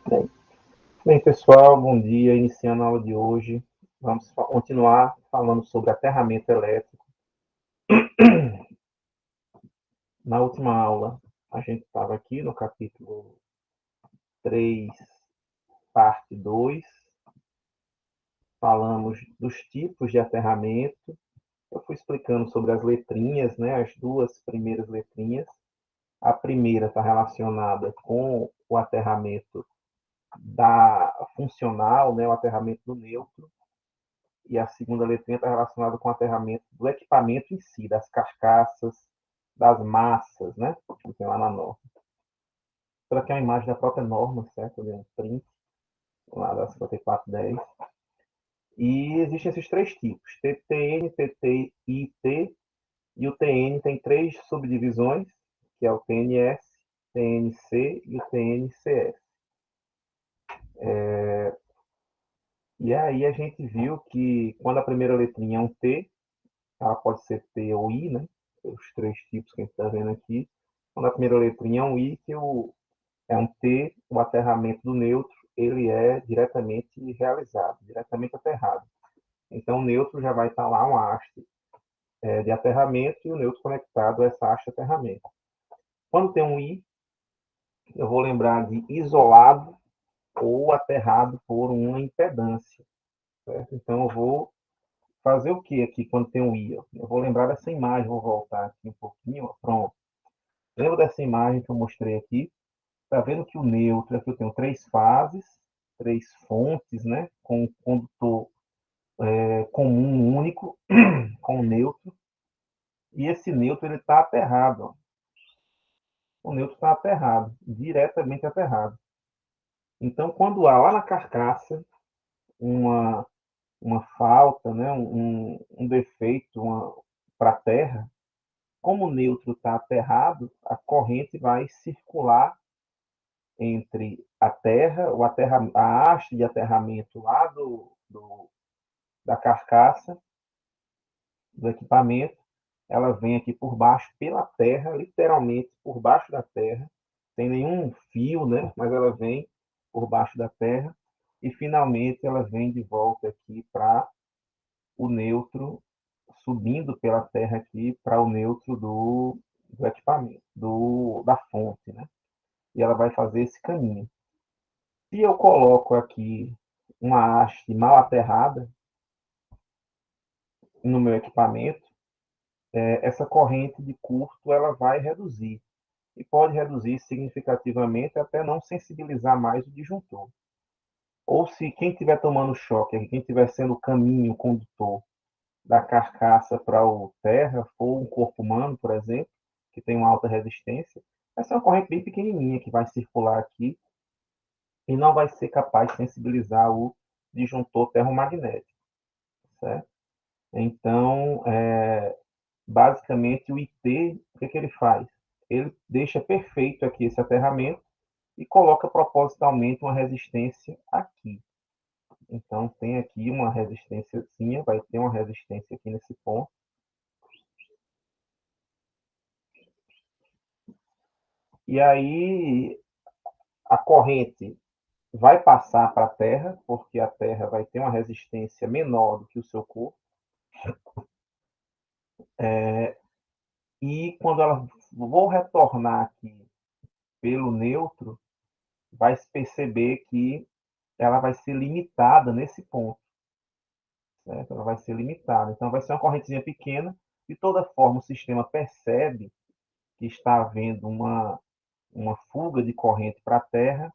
Bem, bem, pessoal, bom dia. Iniciando a aula de hoje, vamos continuar falando sobre aterramento elétrico. Na última aula, a gente estava aqui no capítulo 3, parte 2. Falamos dos tipos de aterramento. Eu fui explicando sobre as letrinhas, né, as duas primeiras letrinhas. A primeira está relacionada com o aterramento funcional, né, o aterramento do neutro. E a segunda letrinha está relacionada com o aterramento do equipamento em si, das carcaças, das massas, né? Que tem lá na norma. Isso aqui é uma imagem da própria norma, certo? Um print, lá da 5410. E existem esses três tipos, TTN, TTIT, e o TN tem três subdivisões, que é o TNS, TNC e o TNCS. E aí a gente viu que quando a primeira letrinha é um T, ela pode ser T ou I, né? Os três tipos que a gente está vendo aqui. Quando a primeira letrinha é um I, é um T, o aterramento do neutro, ele é diretamente realizado, diretamente aterrado. Então, o neutro já vai estar lá uma haste de aterramento e o neutro conectado a essa haste de aterramento. Quando tem um I, eu vou lembrar de isolado ou aterrado por uma impedância. Certo? Então, eu vou fazer o que aqui quando tem um I? Eu vou lembrar dessa imagem, vou voltar aqui um pouquinho. Pronto. Lembra dessa imagem que eu mostrei aqui? Está vendo que o neutro, aqui eu tenho três fases, três fontes, né? Com um condutor comum único, com o neutro. E esse neutro ele está aterrado. Ó. O neutro está aterrado, diretamente aterrado. Então, quando há lá na carcaça uma, uma falta, né? um defeito para a terra, como o neutro está aterrado, a corrente vai circular entre a terra, a haste de aterramento lá da carcaça do equipamento, ela vem aqui por baixo pela terra, literalmente por baixo da terra, sem nenhum fio, né? Mas ela vem por baixo da terra e finalmente ela vem de volta aqui para o neutro, subindo pela terra aqui para o neutro do equipamento, da fonte, né? E ela vai fazer esse caminho. Se eu coloco aqui uma haste mal aterrada no meu equipamento, essa corrente de curto ela vai reduzir. E pode reduzir significativamente até não sensibilizar mais o disjuntor. Ou se quem estiver tomando choque, quem estiver sendo o caminho, o condutor da carcaça para o terra, for um corpo humano, por exemplo, que tem uma alta resistência, essa é uma corrente bem pequenininha que vai circular aqui e não vai ser capaz de sensibilizar o disjuntor terromagnético, certo? Então, basicamente, o IT, o que ele faz? Ele deixa perfeito aqui esse aterramento e coloca propositalmente uma resistência aqui. Então, tem aqui uma resistênciazinha, vai ter uma resistência aqui nesse ponto. E aí, a corrente vai passar para a Terra, porque a Terra vai ter uma resistência menor do que o seu corpo. E quando ela vou retornar aqui pelo neutro, vai se perceber que ela vai ser limitada nesse ponto. Certo? Ela vai ser limitada. Então, vai ser uma correntezinha pequena. De toda forma, o sistema percebe que está havendo uma fuga de corrente para a Terra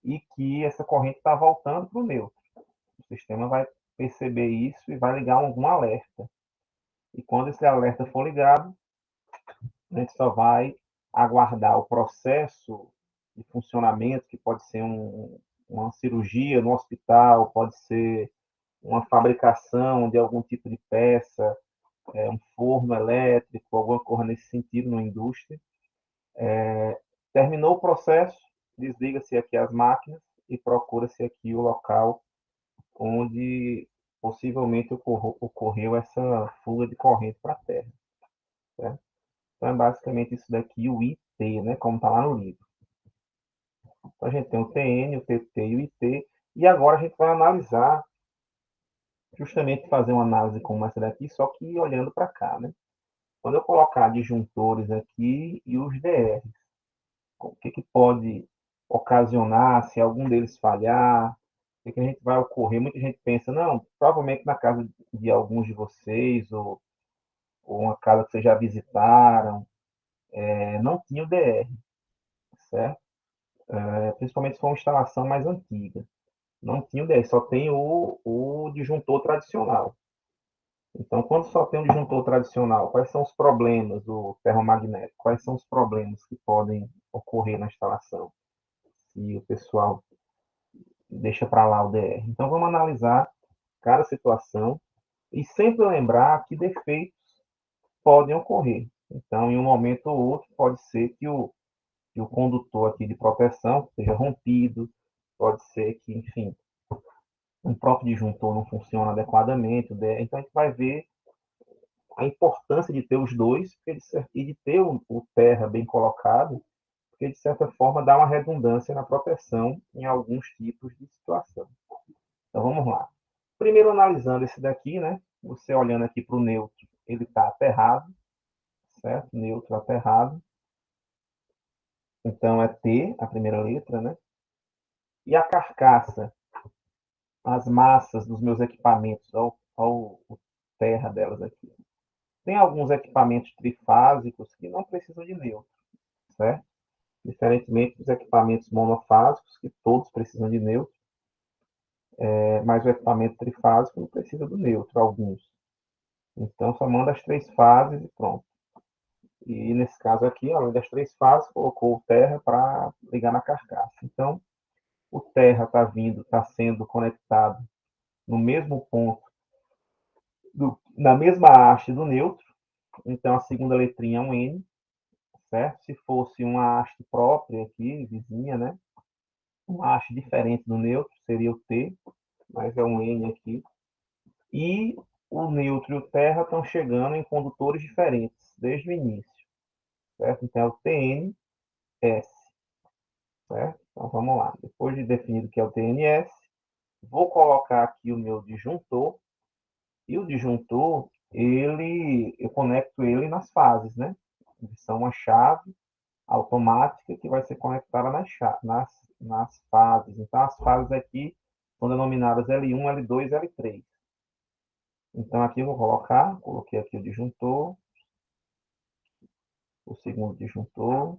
e que essa corrente está voltando para o neutro. O sistema vai perceber isso e vai ligar algum alerta. E quando esse alerta for ligado, a gente só vai aguardar o processo de funcionamento, que pode ser uma cirurgia no hospital, pode ser uma fabricação de algum tipo de peça, um forno elétrico, alguma coisa nesse sentido na indústria. Terminou o processo, desliga-se aqui as máquinas e procura-se aqui o local onde possivelmente ocorreu essa fuga de corrente para a Terra. Certo? Então é basicamente isso daqui, o IT, né, como está lá no livro. Então, a gente tem o TN, o TT e o IT, e agora a gente vai analisar, justamente fazer uma análise como essa daqui, só que olhando para cá, né? Quando eu colocar disjuntores aqui e os DRs, o que, que pode ocasionar se algum deles falhar, o que a gente vai ocorrer? Muita gente pensa, não, provavelmente na casa de alguns de vocês, ou uma casa que vocês já visitaram, não tinha o DR, certo? Principalmente se for uma instalação mais antiga. Não tinha o DR, só tem o disjuntor tradicional. Então, quando só tem um disjuntor tradicional, quais são os problemas do ferromagnético? Quais são os problemas que podem ocorrer na instalação? Se o pessoal deixa para lá o DR. Então, vamos analisar cada situação e sempre lembrar que defeitos podem ocorrer. Então, em um momento ou outro, pode ser que o condutor aqui de proteção seja rompido, pode ser que, enfim, um próprio disjuntor não funciona adequadamente. Então, a gente vai ver a importância de ter os dois e de ter o terra bem colocado, porque, de certa forma, dá uma redundância na proteção em alguns tipos de situação. Então, vamos lá. Primeiro, analisando esse daqui, né? Você olhando aqui para o neutro, ele está aterrado, certo? Neutro aterrado. Então, é T, a primeira letra, né? E a carcaça, as massas dos meus equipamentos, olha o terra delas aqui. Tem alguns equipamentos trifásicos que não precisam de neutro, certo? Diferentemente dos equipamentos monofásicos, que todos precisam de neutro, mas o equipamento trifásico não precisa do neutro, alguns. Então, só manda as três fases e pronto. E nesse caso aqui, além das três fases, colocou o terra para ligar na carcaça. Então, o terra está sendo conectado no mesmo ponto, na mesma haste do neutro. Então, a segunda letrinha é um N, certo? Se fosse uma haste própria aqui, vizinha, né? Uma haste diferente do neutro, seria o T, mas é um N aqui. E o neutro e o terra estão chegando em condutores diferentes, desde o início, certo? Então, é o TNS, certo? Então, vamos lá. Depois de definido que é o TNS, vou colocar aqui o meu disjuntor, e o disjuntor, eu conecto ele nas fases, né? São uma chave automática que vai ser conectada nas fases. Então, as fases aqui são denominadas L1, L2, L3. Então, aqui eu vou coloquei aqui o disjuntor, o segundo disjuntor,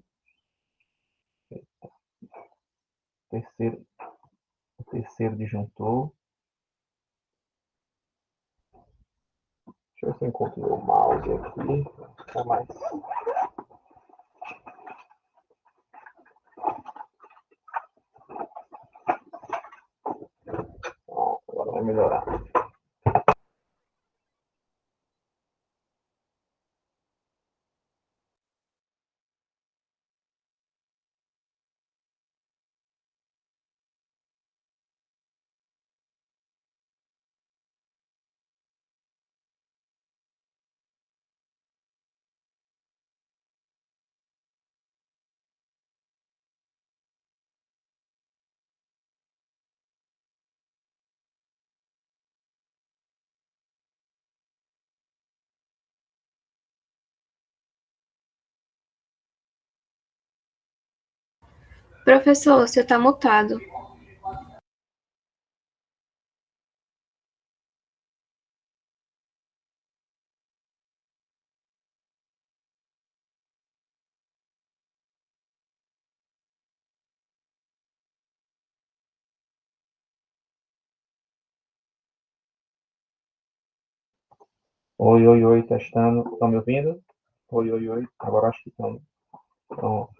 terceiro, o terceiro disjuntor. Deixa eu ver se eu encontro meu mouse aqui. Tá mais. Agora vai melhorar. Professor, você está mutado. Oi, oi, oi, testando. Estão me ouvindo? Oi, oi, oi. Agora acho que estão. Pronto.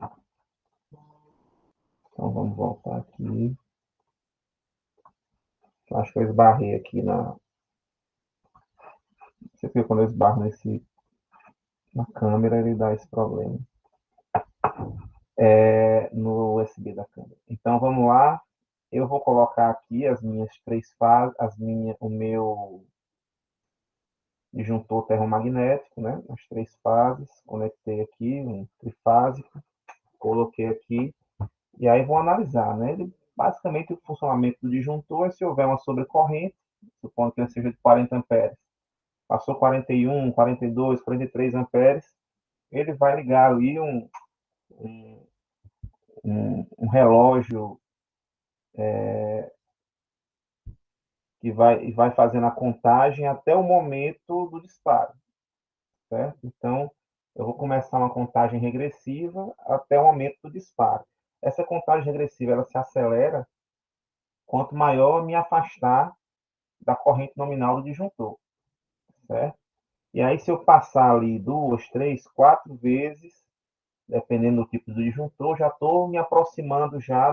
Então vamos voltar aqui. Acho que eu esbarrei aqui na. Você viu quando eu esbarro na câmera, ele dá esse problema. No USB da câmera. Então vamos lá. Eu vou colocar aqui as minhas três fases, o meu disjuntor termomagnético, né? As três fases. Conectei aqui um trifásico, coloquei aqui E aí vou analisar, né? Basicamente, o funcionamento do disjuntor é se houver uma sobrecorrente, supondo que ele seja de 40 amperes, passou 41, 42, 43 amperes, ele vai ligar ali um, um relógio que vai fazendo a contagem até o momento do disparo, certo? Então, eu vou começar uma contagem regressiva até o momento do disparo. Essa contagem regressiva ela se acelera quanto maior me afastar da corrente nominal do disjuntor, certo? E aí, se eu passar ali duas, três, quatro vezes, dependendo do tipo do disjuntor, já estou me aproximando já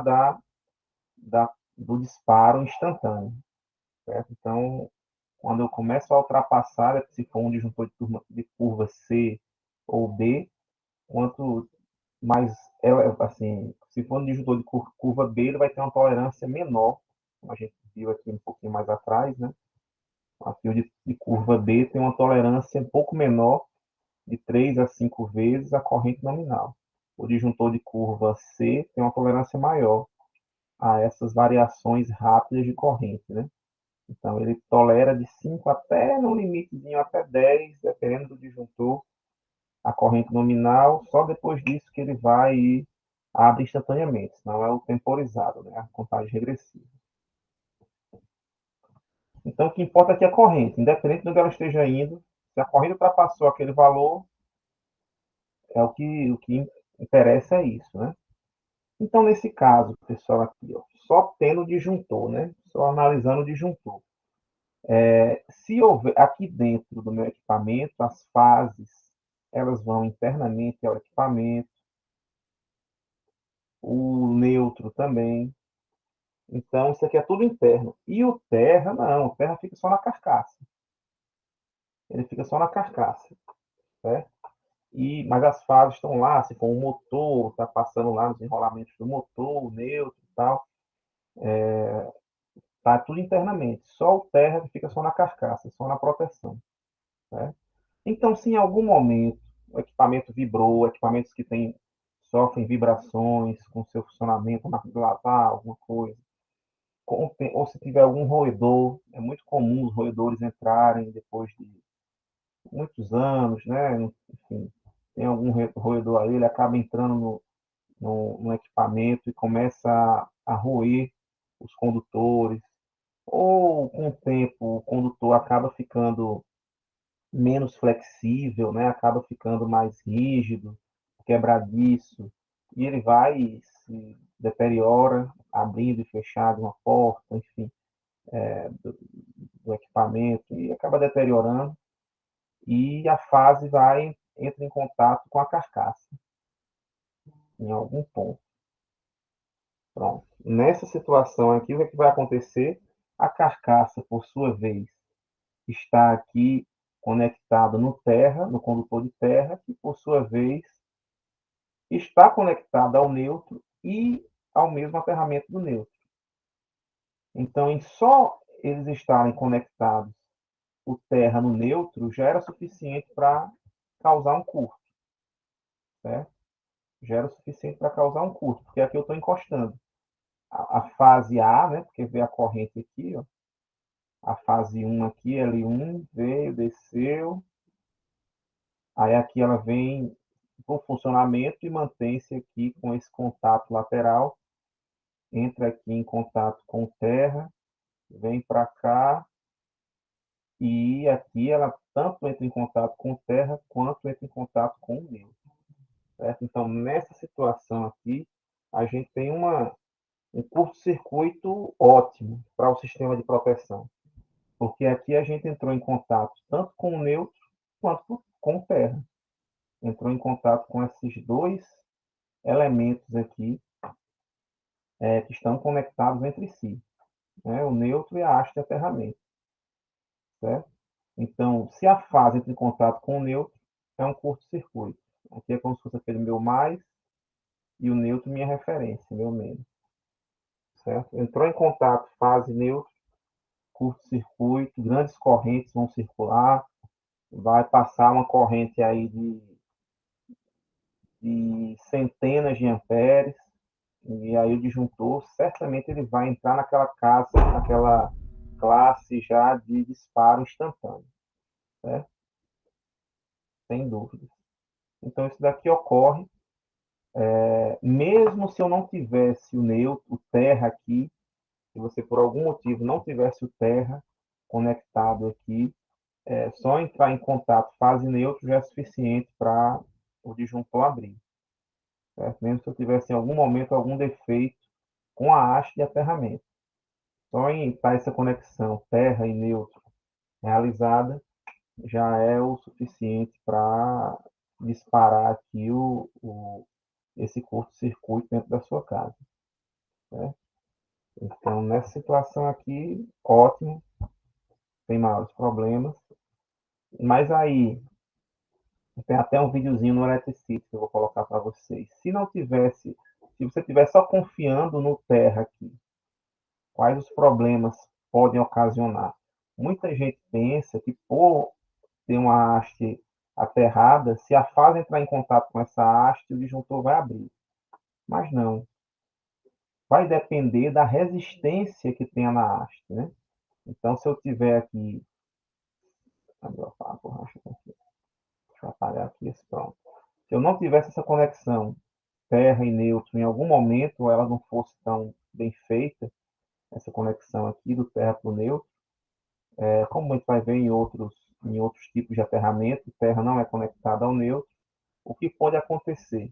do disparo instantâneo, certo? Então, quando eu começo a ultrapassar, se for um disjuntor de curva C ou B, quanto mais, assim, se for um disjuntor de curva B, ele vai ter uma tolerância menor, como a gente viu aqui um pouquinho mais atrás, né? Aqui o de curva B tem uma tolerância um pouco menor, de 3 a 5 vezes a corrente nominal. O disjuntor de curva C tem uma tolerância maior a essas variações rápidas de corrente, né? Então, ele tolera de 5 até, no limitezinho, até 10, dependendo do disjuntor, a corrente nominal. Só depois disso que ele vai e abre instantaneamente, não é o temporizado, né? A contagem regressiva. Então, o que importa aqui é a corrente, independente de onde ela esteja indo, se a corrente ultrapassou aquele valor, é o que interessa é isso, né? Então, nesse caso, pessoal, aqui, ó, só tendo o disjuntor, né? Só analisando o disjuntor. Se houver aqui dentro do meu equipamento, as fases elas vão internamente ao equipamento, o neutro também. Então, isso aqui é tudo interno. E o terra, não, o terra fica só na carcaça. Ele fica só na carcaça, certo? Mas as fases estão lá, se for um motor, está passando lá nos enrolamentos do motor, o neutro e tal, tá tudo internamente. Só o terra que fica só na carcaça, só na proteção, certo? Então, se em algum momento o equipamento vibrou, equipamentos que sofrem vibrações com seu funcionamento, na lavar alguma coisa, ou se tiver algum roedor, é muito comum os roedores entrarem depois de muitos anos, né? Enfim, tem algum roedor aí, ele acaba entrando no equipamento e começa a roer os condutores, ou com o tempo o condutor acaba ficando menos flexível, né? Acaba ficando mais rígido, quebradiço, e ele vai e se deteriora, abrindo e fechando uma porta, enfim, do equipamento, e acaba deteriorando, e a fase entra em contato com a carcaça, em algum ponto. Pronto. Nessa situação aqui, o que, é que vai acontecer? A carcaça, por sua vez, está aqui conectada no terra, no condutor de terra, que por sua vez está conectada ao neutro e ao mesmo aterramento do neutro. Então, em só eles estarem conectados, o terra no neutro, já era suficiente para causar um curto, certo? Já era suficiente para causar um curto, porque aqui eu estou encostando. A fase A, né, porque vê a corrente aqui, ó, a fase 1 aqui, L1, veio, desceu, aí aqui ela vem por funcionamento e mantém-se aqui com esse contato lateral, entra aqui em contato com terra, vem para cá, e aqui ela tanto entra em contato com terra quanto entra em contato com o neutro, certo? Então, nessa situação aqui, a gente tem um curto-circuito ótimo para o sistema de proteção, porque aqui a gente entrou em contato tanto com o neutro quanto com terra. Entrou em contato com esses dois elementos aqui, que estão conectados entre si, né? O neutro e a haste de aterramento, certo? Então, se a fase entra em contato com o neutro, é um curto-circuito. Aqui é como se fosse aquele meu mais e o neutro minha referência, meu menos, certo? Entrou em contato fase neutro, curto-circuito, grandes correntes vão circular, vai passar uma corrente aí de centenas de amperes, E aí o disjuntor, certamente ele vai entrar naquela classe já de disparo instantâneo, certo? Sem dúvidas. Então, isso daqui ocorre, mesmo se eu não tivesse o neutro, o terra aqui, se você por algum motivo não tivesse o terra conectado aqui, só entrar em contato fase neutro já é suficiente para o disjuntor abrir, certo? Mesmo se eu tivesse em algum momento algum defeito com a haste de aterramento. Só em estar essa conexão terra e neutro realizada já é o suficiente para disparar aqui esse curto-circuito dentro da sua casa, né? Então, nessa situação aqui, ótimo, sem maiores problemas. Mas aí, tem até um videozinho no Eletricity que eu vou colocar para vocês. Se você estiver só confiando no terra aqui, quais os problemas podem ocasionar? Muita gente pensa que por ter uma haste aterrada, se a fase entrar em contato com essa haste, o disjuntor vai abrir. Mas não. Vai depender da resistência que tenha na haste, né? Então, se eu tiver aqui... Deixa eu apagar aqui esse pronto. Se eu não tivesse essa conexão terra e neutro em algum momento, ou ela não fosse tão bem feita, essa conexão aqui do terra para o neutro, como a gente vai ver em outros tipos de aterramento, terra não é conectada ao neutro, o que pode acontecer?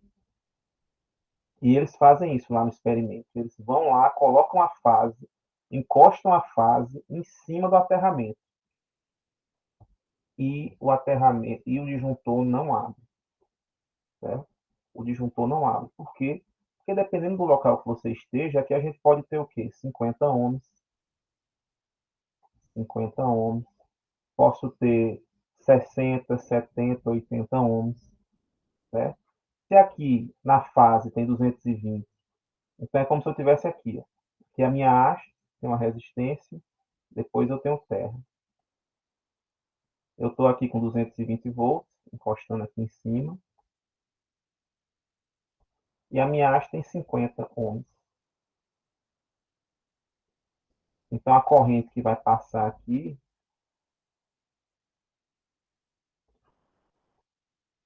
E eles fazem isso lá no experimento. Eles vão lá, colocam a fase, encostam a fase em cima do aterramento. E o disjuntor não abre, certo? O disjuntor não abre. Por quê? Porque dependendo do local que você esteja, aqui a gente pode ter o quê? 50 ohms. 50 ohms. Posso ter 60, 70, 80 ohms, certo? Se aqui na fase tem 220, então é como se eu tivesse aqui, ó. Aqui a minha haste tem uma resistência, depois eu tenho terra. Eu estou aqui com 220 volts, encostando aqui em cima, e a minha haste tem 50 ohms. Então a corrente que vai passar aqui,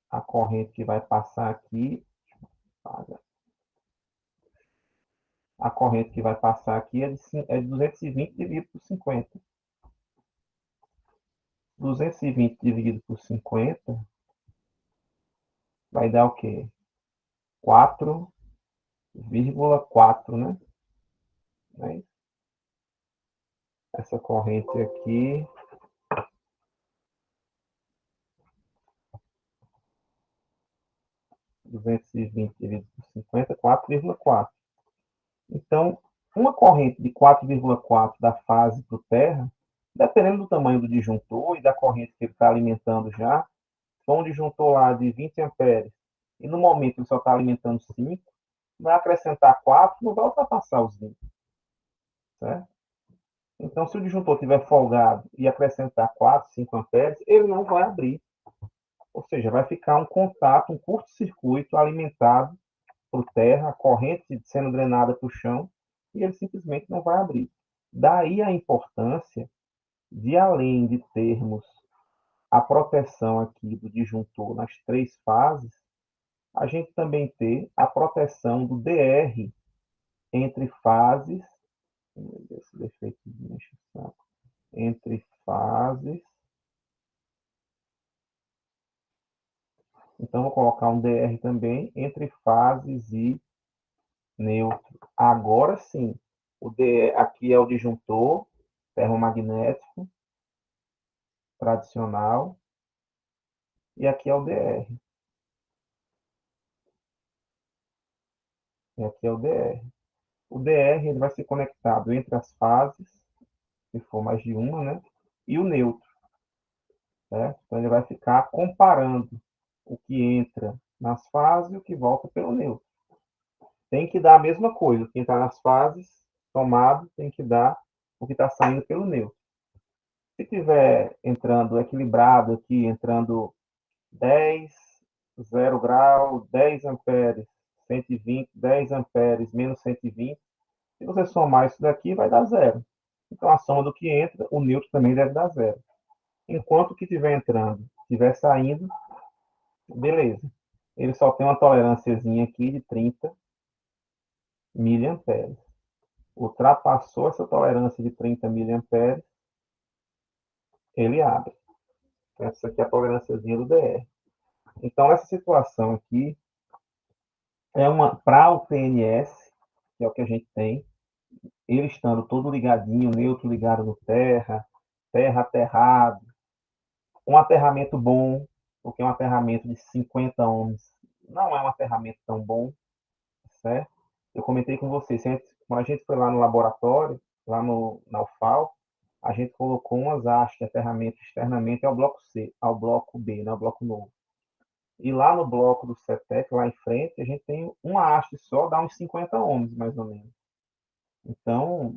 a corrente que vai passar aqui, a corrente que vai passar aqui é de 220 dividido por 50. 220 dividido por 50 vai dar o quê? 4,4, né? Essa corrente aqui, 220 dividido por 50, 4,4. Então, uma corrente de 4,4 da fase para o terra, dependendo do tamanho do disjuntor e da corrente que ele está alimentando já, se for um disjuntor lá de 20 amperes, e no momento ele só está alimentando 5, vai acrescentar 4, não vai ultrapassar os 20, certo? Então, se o disjuntor estiver folgado e acrescentar 4, 5 amperes, ele não vai abrir. Ou seja, vai ficar um contato, um curto-circuito alimentado por terra, a corrente sendo drenada para o chão, e ele simplesmente não vai abrir. Daí a importância de, além de termos a proteção aqui do disjuntor nas 3 fases, a gente também ter a proteção do DR entre fases, esse defeito entre fases. Então, vou colocar um DR também entre fases e neutro. Agora sim, aqui é o disjuntor ferromagnético tradicional e aqui é o DR. E aqui é o DR. O DR ele vai ser conectado entre as fases, se for mais de uma, né? E o neutro, certo? Então ele vai ficar comparando o que entra nas fases e o que volta pelo neutro. Tem que dar a mesma coisa. O que entra nas fases, tomado, tem que dar o que está saindo pelo neutro. Se tiver entrando equilibrado aqui, entrando 10, 0 grau, 10 amperes, 120, 10 amperes menos 120. Se você somar isso daqui, vai dar zero. Então, a soma do que entra, o neutro também deve dar zero. Enquanto o que estiver entrando estiver saindo, beleza. Ele só tem uma tolerânciazinha aqui de 30 miliamperes. Ultrapassou essa tolerância de 30 miliamperes, ele abre. Essa aqui é a tolerânciazinha do DR. Então, essa situação aqui é uma para o TNS, que é o que a gente tem, ele estando todo ligadinho, neutro ligado no terra, terra aterrado, um aterramento bom, porque um aterramento de 50 ohms não é um aterramento tão bom, certo? Eu comentei com vocês, quando a gente foi lá no laboratório, lá na UFAL, a gente colocou umas hastes de aterramento externamente ao bloco C, ao bloco B, né, ao bloco novo. E lá no bloco do CETEC, lá em frente, a gente tem uma haste só, dá uns 50 ohms, mais ou menos. Então,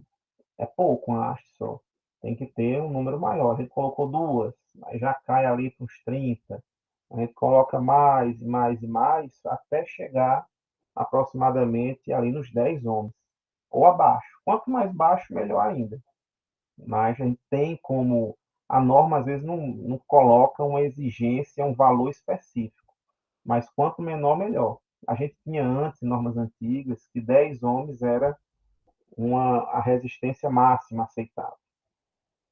é pouco uma haste só. Tem que ter um número maior. A gente colocou duas, aí já cai ali para uns 30. A gente coloca mais, mais e mais, até chegar aproximadamente ali nos 10 ohms, ou abaixo. Quanto mais baixo, melhor ainda. Mas a gente tem como... A norma, às vezes, não coloca uma exigência, um valor específico. Mas quanto menor, melhor. A gente tinha antes, em normas antigas, que 10 ohms era a resistência máxima aceitável.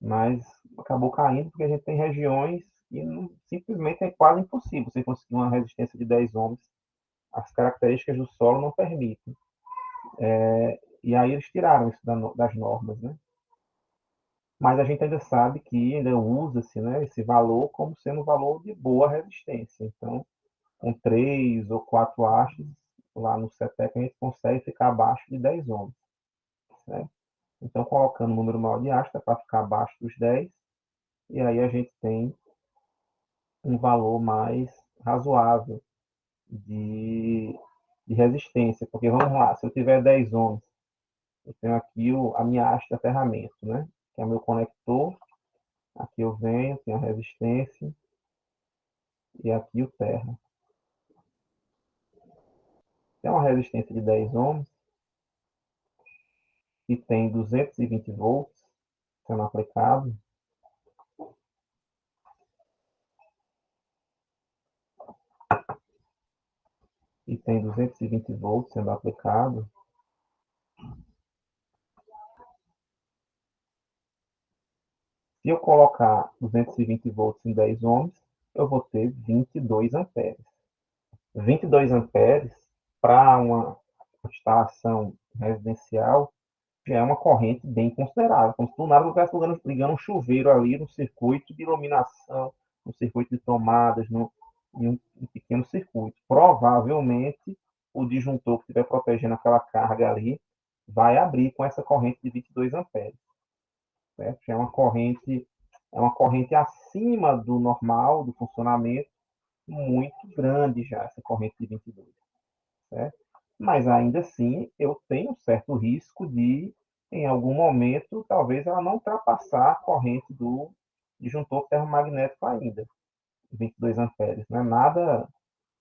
Mas acabou caindo porque a gente tem regiões que simplesmente é quase impossível você conseguir uma resistência de 10 ohms. As características do solo não permitem. E aí eles tiraram isso das normas, né? Mas a gente ainda sabe que ainda usa-se, né, esse valor como sendo um valor de boa resistência. Então, com 3 ou 4 hastes, lá no CETEC a gente consegue ficar abaixo de 10 ohms. Né? Então, colocando um número maior de hastes para ficar abaixo dos 10, e aí a gente tem um valor mais razoável de, de resistência. Porque vamos lá, se eu tiver 10 ohms, eu tenho aqui a minha haste de aterramento, né? Que é o meu conector. Aqui eu venho, tenho a resistência, e aqui o terra. Tem uma resistência de 10 ohms, que tem 220 volts sendo aplicado, e tem 220 volts sendo aplicado. Se eu colocar 220 volts em 10 ohms, eu vou ter 22 amperes. 22 amperes para uma instalação residencial já é uma corrente bem considerável, como se do nada eu estivesse ligando um chuveiro ali no circuito de iluminação, no circuito de tomadas, em um pequeno circuito. Provavelmente o disjuntor que estiver protegendo aquela carga ali vai abrir com essa corrente de 22 amperes. Certo? Já é uma corrente acima do normal, do funcionamento, muito grande já, essa corrente de 22. Certo? Mas ainda assim, eu tenho um certo risco de, em algum momento, talvez ela não ultrapassar a corrente do disjuntor ferromagnético ainda, 22 amperes. Não é nada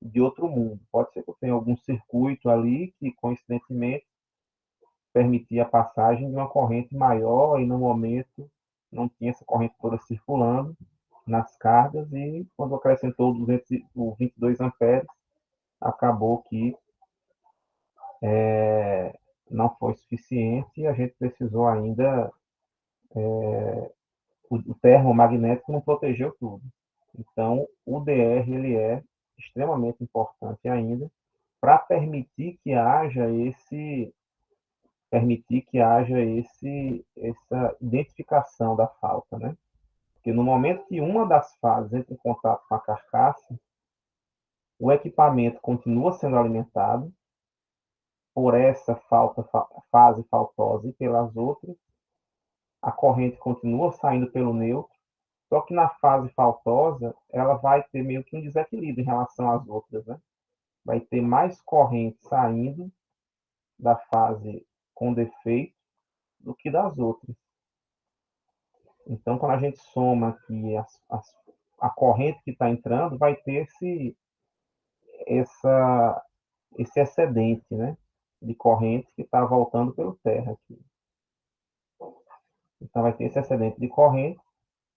de outro mundo. Pode ser que eu tenha algum circuito ali que, coincidentemente, permitir a passagem de uma corrente maior e no momento não tinha essa corrente toda circulando nas cargas e quando acrescentou 22 amperes, acabou que não foi suficiente e a gente precisou ainda, o termomagnético não protegeu tudo. Então, o DR ele é extremamente importante ainda para permitir que haja essa identificação da falta, né? Porque no momento que uma das fases entra em contato com a carcaça, o equipamento continua sendo alimentado por essa fase faltosa e pelas outras, a corrente continua saindo pelo neutro, só que na fase faltosa ela vai ter meio que um desequilíbrio em relação às outras, né? Vai ter mais corrente saindo da fase com defeito do que das outras. Então, quando a gente soma aqui a corrente que está entrando, vai ter essa esse excedente, né, de corrente que está voltando pelo terra aqui. Então, vai ter esse excedente de corrente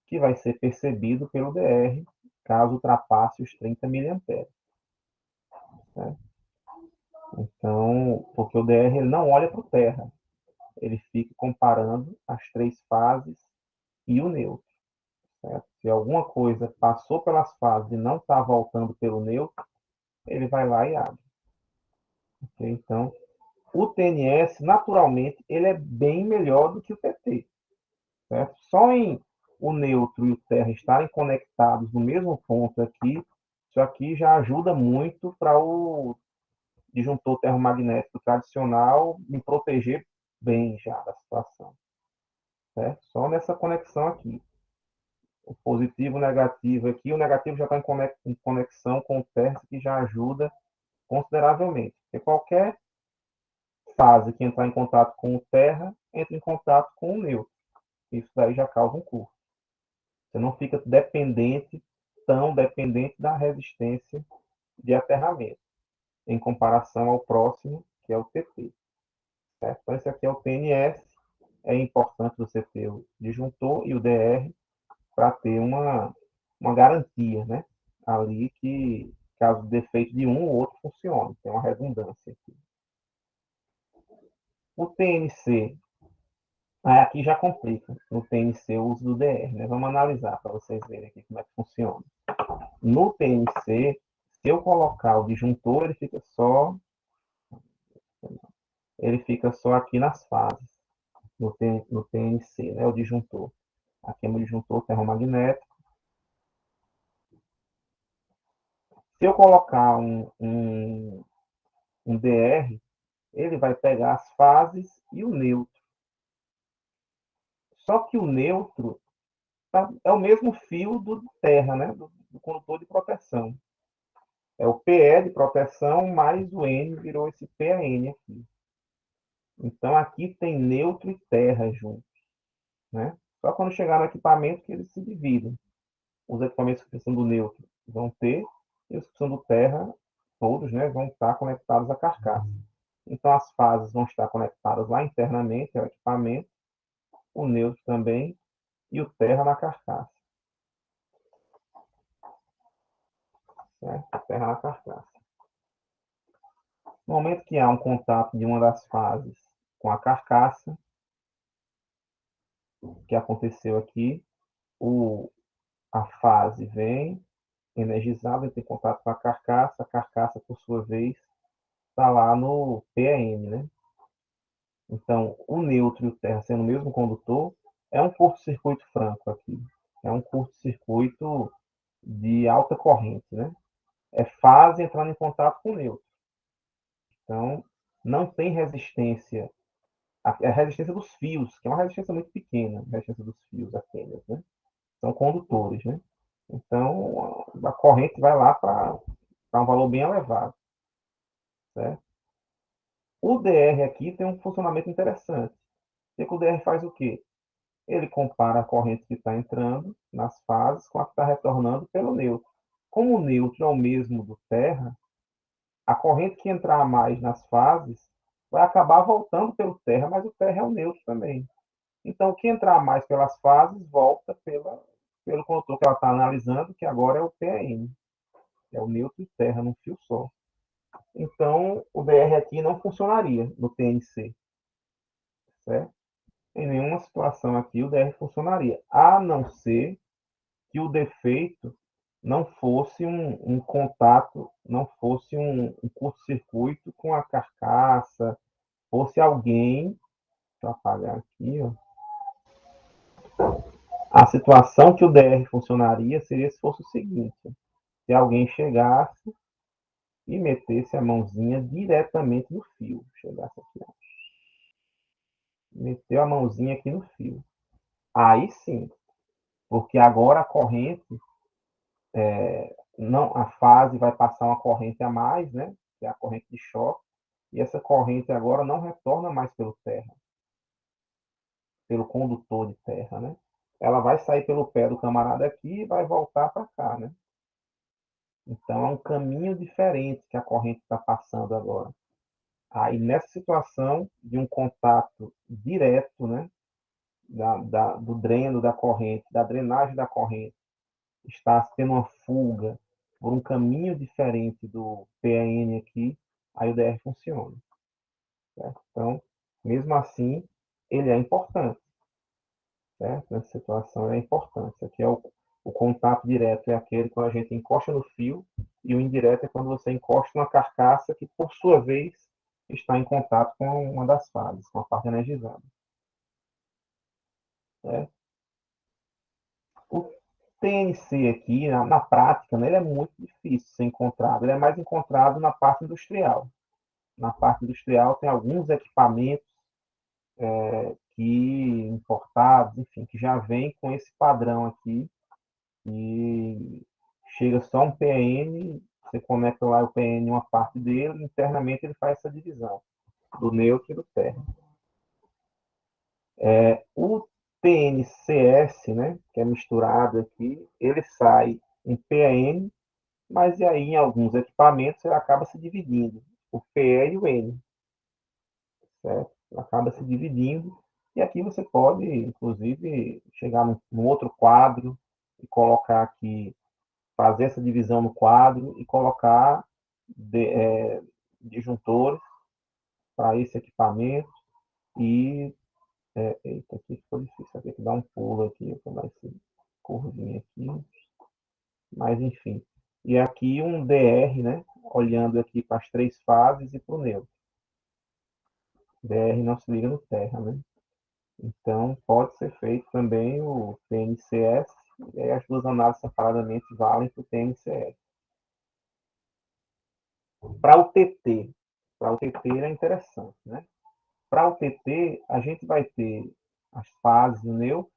que vai ser percebido pelo DR, caso ultrapasse os 30 miliamperes. Né? Então, porque o DR ele não olha para o terra, ele fica comparando as três fases e o neutro. Certo? Se alguma coisa passou pelas fases e não está voltando pelo neutro, ele vai lá e abre. Okay? Então, o TNS, naturalmente, ele é bem melhor do que o TT. Certo? Só em o neutro e o terra estarem conectados no mesmo ponto aqui, isso aqui já ajuda muito para o disjuntor termomagnético tradicional me proteger bem já da situação. Certo? Só nessa conexão aqui. O positivo e o negativo aqui, o negativo já está em conexão com o terço, que já ajuda consideravelmente. Porque qualquer fase que entrar em contato com o terra, entra em contato com o neutro. Isso daí já causa um curto. Você não fica dependente, tão dependente da resistência de aterramento, em comparação ao próximo, que é o TT. Certo? Então, esse aqui é o TNS. É importante você ter o disjuntor e o DR para ter uma garantia, né? Ali que, caso defeito de um, o outro funcione. Tem uma redundância aqui. O TNC, aqui já complica. No TNC, o uso do DR, né? Vamos analisar para vocês verem aqui como é que funciona. No TNC, se eu colocar o disjuntor, ele fica só aqui nas fases, no TNC, né? O disjuntor. Aqui é o disjuntor ferromagnético. Se eu colocar um DR, ele vai pegar as fases e o neutro. Só que o neutro é o mesmo fio do terra, né? do condutor de proteção. É o PE de proteção mais o N, virou esse PAN aqui. Então, aqui tem neutro e terra juntos. Né? Só quando chegar no equipamento que eles se dividem. Os equipamentos que precisam do neutro vão ter, e os que precisam do terra, todos, né, vão estar conectados à carcaça. Então, as fases vão estar conectadas lá internamente ao equipamento, o neutro também, e o terra na carcaça. Certo? O terra na carcaça. No momento que há um contato de uma das fases com a carcaça, que aconteceu aqui, a fase vem energizada, entra em contato com a carcaça, por sua vez, está lá no PAN, né? Então, o neutro e o terra sendo o mesmo condutor, é um curto-circuito franco aqui. É um curto-circuito de alta corrente, né? É fase entrando em contato com o neutro. Então, não tem resistência. É a resistência dos fios, que é uma resistência muito pequena, a resistência dos fios apenas, né? São condutores, né? Então, a corrente vai lá para um valor bem elevado, certo? O DR aqui tem um funcionamento interessante. O DR faz o quê? Ele compara a corrente que está entrando nas fases com a que está retornando pelo neutro. Como o neutro é o mesmo do terra, a corrente que entrar a mais nas fases vai acabar voltando pelo terra, mas o terra é o neutro também. Então, o que entrar mais pelas fases volta pelo condutor que ela está analisando, que agora é o PN. É o neutro e terra num fio só. Então, o DR aqui não funcionaria no TNC. Certo? Em nenhuma situação aqui o DR funcionaria, a não ser que o defeito não fosse um contato, não fosse um curto-circuito com a carcaça, fosse alguém, deixa eu apagar aqui, ó. A situação que o DR funcionaria seria se fosse o seguinte: se alguém chegasse e metesse a mãozinha diretamente no fio, chegasse aqui, ó. Meteu a mãozinha aqui no fio. Aí sim, porque agora a corrente, não, a fase vai passar uma corrente a mais, né? Que é a corrente de choque, e essa corrente agora não retorna mais pelo terra, pelo condutor de terra, né? Ela vai sair pelo pé do camarada aqui e vai voltar para cá, né? Então, é um caminho diferente que a corrente está passando agora. Aí, nessa situação de um contato direto, né, do dreno da corrente, da drenagem da corrente, está tendo uma fuga por um caminho diferente do PAN aqui, aí o DR funciona. Certo? Então, mesmo assim, ele é importante. Certo? Nessa situação é importante. Isso aqui é o contato direto, é aquele quando a gente encosta no fio, e o indireto é quando você encosta na carcaça, que por sua vez está em contato com uma das fases, com a parte energizada. Certo? O TNC aqui, na prática, né, ele é muito difícil de ser encontrado. Ele é mais encontrado na parte industrial. Na parte industrial tem alguns equipamentos que importados, enfim, que já vêm com esse padrão aqui, e chega só um PN, você conecta lá o PN em uma parte dele, internamente ele faz essa divisão do neutro e do térmico. O TNCS, né, que é misturado aqui, ele sai em PN, mas aí em alguns equipamentos ele acaba se dividindo, o PE e o N, certo? Acaba se dividindo, e aqui você pode, inclusive, chegar num outro quadro e colocar aqui, fazer essa divisão no quadro e colocar disjuntores para esse equipamento e eita, aqui ficou difícil, tem que dar um pulo aqui para dar esse curvinho aqui, mas enfim. E aqui um DR, né? Olhando aqui para as três fases e para o neutro. DR não se liga no terra, né? Então pode ser feito também o TNCS, e aí as duas análises separadamente valem para o TNCS. Para o TT, para o TT é interessante, né? Para o TT, a gente vai ter as fases do neutro,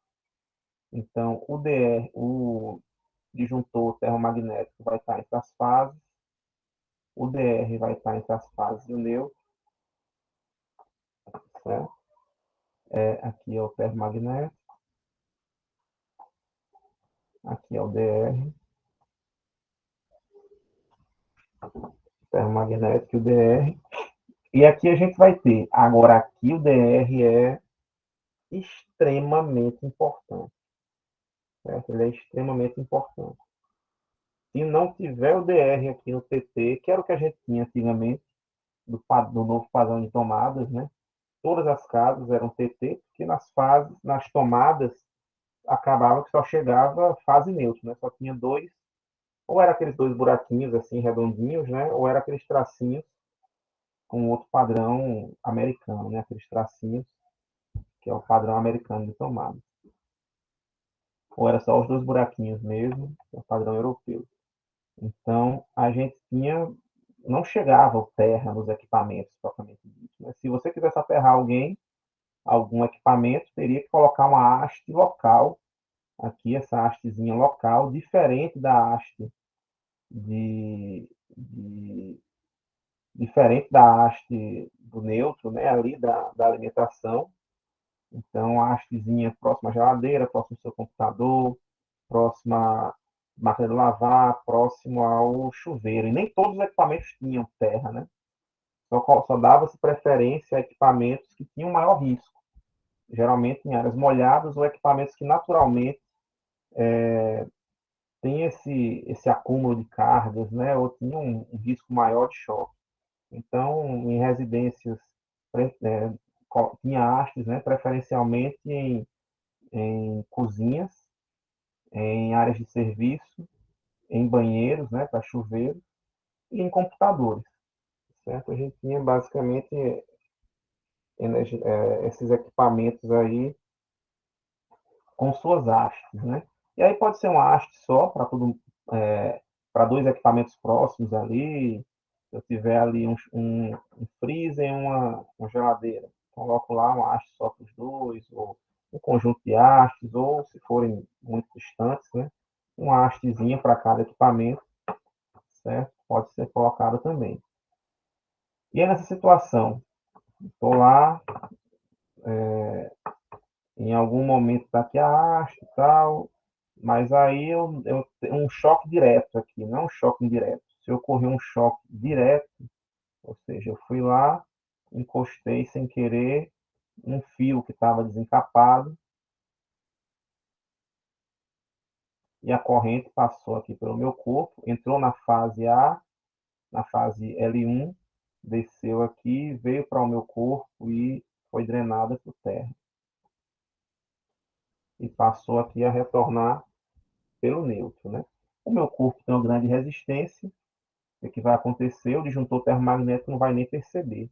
então o DR, o disjuntor termomagnético vai estar entre as fases, o DR vai estar entre as fases do neutro, certo? Aqui é o termomagnético, aqui é o DR, termomagnético e o DR. E aqui a gente vai ter, agora aqui o DR é extremamente importante, certo? Ele é extremamente importante. Se não tiver o DR aqui no TT, que era o que a gente tinha antigamente, do novo padrão de tomadas, né? Todas as casas eram TT, porque nas tomadas, acabava que só chegava fase neutra, né? Só tinha dois, ou era aqueles dois buraquinhos assim, redondinhos, né? Ou era aqueles tracinhos com outro padrão americano, né? Aqueles tracinhos, que é o padrão americano de tomada. Ou era só os dois buraquinhos mesmo, que é o padrão europeu. Então, a gente tinha, não chegava o terra nos equipamentos, propriamente dito, né? Se você quisesse aterrar algum equipamento, teria que colocar uma haste local, aqui essa hastezinha local, diferente da haste de diferente da haste do neutro, né, ali da alimentação. Então, a hastezinha próxima à geladeira, próximo ao seu computador, próxima à máquina de lavar, próximo ao chuveiro. E nem todos os equipamentos tinham terra, né? Só dava-se preferência a equipamentos que tinham maior risco, geralmente em áreas molhadas ou equipamentos que naturalmente têm esse acúmulo de cargas, né? Ou tinham um risco maior de choque. Então, em residências, é, tinha hastes, né? Preferencialmente em cozinhas, em áreas de serviço, em banheiros, né? Para chuveiro e em computadores, certo? A gente tinha basicamente esses equipamentos aí com suas hastes, né? E aí pode ser uma haste só para tudo, para dois equipamentos próximos ali. Se eu tiver ali um freezer e uma geladeira, coloco lá uma haste só para os dois, ou um conjunto de hastes, ou se forem muito distantes, né? Uma hastezinha para cada equipamento, certo? Pode ser colocada também. E é nessa situação, estou lá, em algum momento daqui a haste e tal, Mas aí eu tenho um choque direto aqui, não um choque indireto. Se ocorrer um choque direto, ou seja, eu fui lá, encostei sem querer um fio que estava desencapado e a corrente passou aqui pelo meu corpo, entrou na fase A, na fase L1, desceu aqui, veio para o meu corpo e foi drenada para o terra. E passou aqui a retornar pelo neutro, né? O meu corpo tem uma grande resistência, o que vai acontecer? O disjuntor termomagnético não vai nem perceber.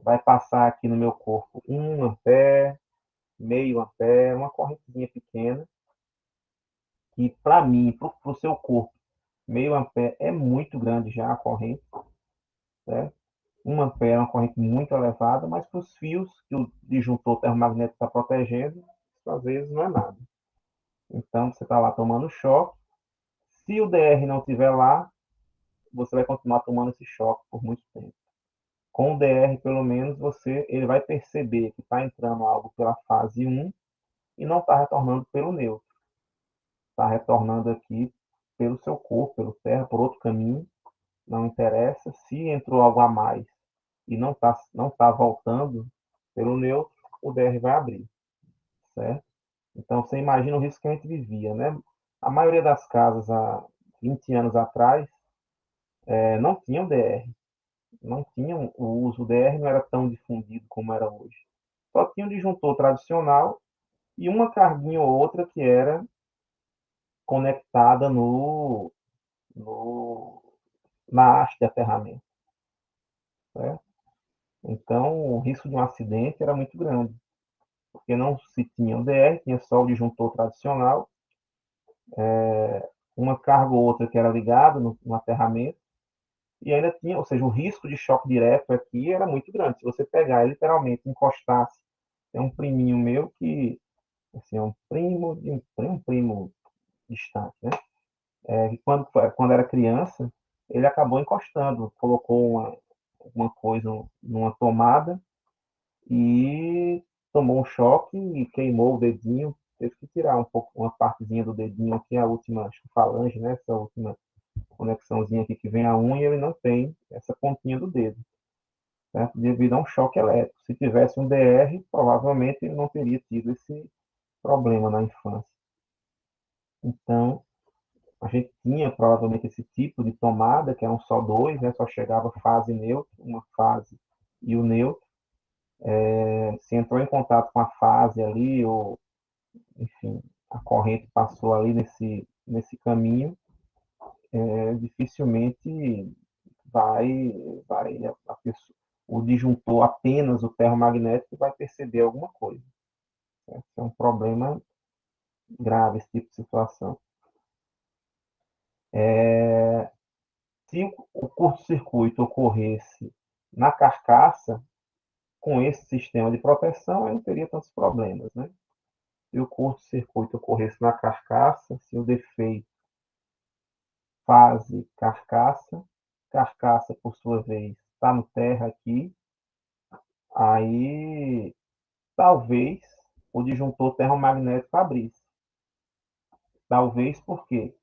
Vai passar aqui no meu corpo 1 ampere, meio ampere, uma correntezinha pequena, que para mim, para o seu corpo, meio ampere é muito grande já a corrente, certo? 1 ampere é uma corrente muito elevada, mas para os fios que o disjuntor termomagnético está protegendo, isso às vezes não é nada. Então, você está lá tomando choque. Se o DR não estiver lá, você vai continuar tomando esse choque por muito tempo. Com o DR, pelo menos, ele vai perceber que está entrando algo pela fase 1 e não está retornando pelo neutro. Está retornando aqui pelo seu corpo, pelo terra, por outro caminho, não interessa. Se entrou algo a mais e não tá voltando pelo neutro, o DR vai abrir, certo? Então, você imagina o risco que a gente vivia, né? A maioria das casas, há 20 anos atrás, não tinham DR. Não tinham o uso, o DR não era tão difundido como era hoje. Só tinha um disjuntor tradicional e uma carguinha ou outra que era conectada no, na haste de aterramento, certo? Então, o risco de um acidente era muito grande, porque não se tinha o DR, tinha só o disjuntor tradicional, uma carga ou outra que era ligada no aterramento, e ainda tinha, ou seja, o risco de choque direto aqui era muito grande. Se você pegar e literalmente encostasse, é um priminho meu que, assim, é um primo de um primo distante, né? Quando era criança, ele acabou encostando, colocou uma coisa numa tomada e tomou um choque e queimou o dedinho. Teve que tirar um pouco, uma partezinha do dedinho aqui, a última, acho que falange, né? Essa última conexãozinha aqui que vem a unha, ele não tem essa pontinha do dedo, certo? Devido a um choque elétrico. Se tivesse um DR, provavelmente ele não teria tido esse problema na infância. Então, a gente tinha provavelmente esse tipo de tomada, que eram só dois, né? Só chegava fase neutra, uma fase e o neutro. Se entrou em contato com a fase ali, ou enfim, a corrente passou ali nesse caminho, dificilmente vai, a pessoa, o disjuntor, apenas o ferromagnético, vai perceber alguma coisa. Certo? É um problema grave esse tipo de situação. Se o curto-circuito ocorresse na carcaça, com esse sistema de proteção, aí não teria tantos problemas, né? Se o curto-circuito ocorresse na carcaça, se o defeito fase carcaça, carcaça, por sua vez, está no terra aqui, aí talvez o disjuntor termomagnético abrisse. Talvez porque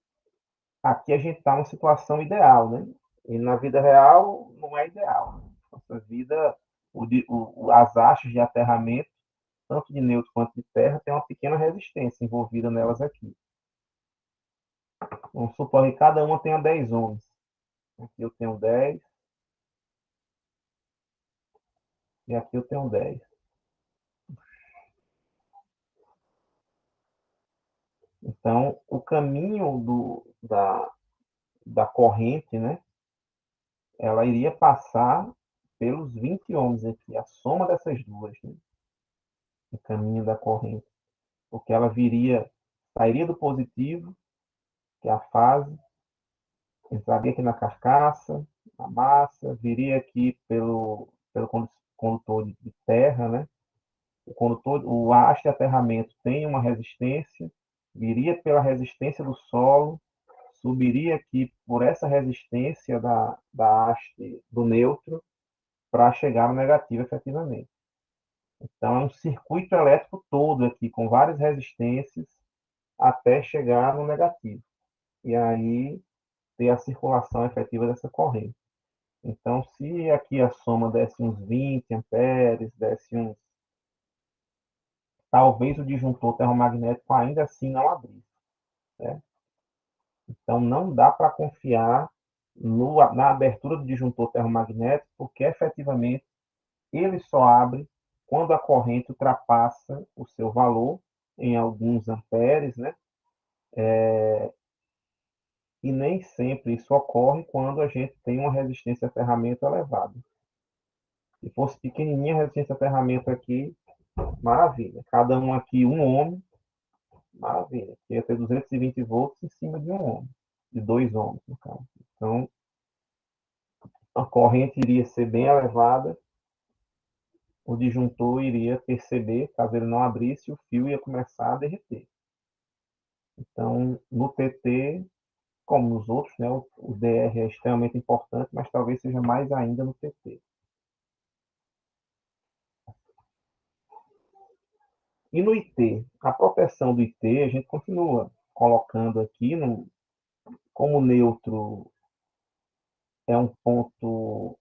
aqui a gente está numa situação ideal, né? E na vida real não é ideal. Nossa vida, as hastes de aterramento, tanto de neutro quanto de terra, tem uma pequena resistência envolvida nelas aqui. Vamos supor que cada uma tenha 10 ohms. Aqui eu tenho 10 e aqui eu tenho 10. Então, o caminho da corrente, né, ela iria passar pelos 20 ohms aqui, a soma dessas duas, né, o caminho da corrente, porque ela sairia do positivo, que é a fase, entraria aqui na carcaça, na massa, viria aqui pelo condutor de terra, né, o haste de aterramento tem uma resistência, viria pela resistência do solo, subiria aqui por essa resistência da haste do neutro para chegar no negativo efetivamente. Então, é um circuito elétrico todo aqui, com várias resistências, até chegar no negativo. E aí ter a circulação efetiva dessa corrente. Então, se aqui a soma desse uns 20 amperes, desse uns. Talvez o disjuntor termomagnético ainda assim não abrisse. Né? Então, não dá para confiar na abertura do disjuntor termomagnético, porque efetivamente ele só abre quando a corrente ultrapassa o seu valor em alguns amperes, né? E nem sempre isso ocorre quando a gente tem uma resistência a ferramenta elevada. Se fosse pequenininha a resistência a ferramenta aqui, maravilha. Cada um aqui, 1 ohm, maravilha. Ia ter 220 volts em cima de 1 ohm, de 2 ohms, no caso. Então, a corrente iria ser bem elevada, o disjuntor iria perceber, caso ele não abrisse, o fio ia começar a derreter. Então, no TT, como nos outros, né, o DR é extremamente importante, mas talvez seja mais ainda no TT. E no IT, a proteção do IT, a gente continua colocando aqui, como neutro é um ponto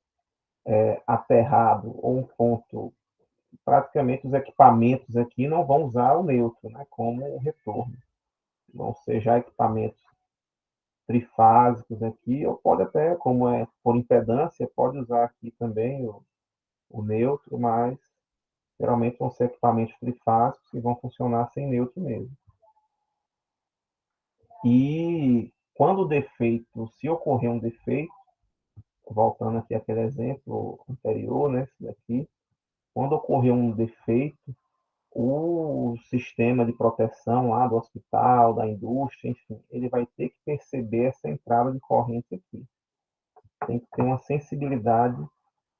aterrado ou um ponto, praticamente os equipamentos aqui não vão usar o neutro, né, como retorno. Vão ser já equipamentos trifásicos aqui, ou pode até, como é por impedância, pode usar aqui também o neutro, mas geralmente vão ser equipamentos trifásicos que vão funcionar sem neutro mesmo. E quando o defeito, se ocorrer um defeito, voltando aqui àquele exemplo anterior, né, esse daqui, quando ocorrer um defeito, o sistema de proteção lá do hospital, da indústria, enfim, ele vai ter que perceber essa entrada de corrente aqui. Tem que ter uma sensibilidade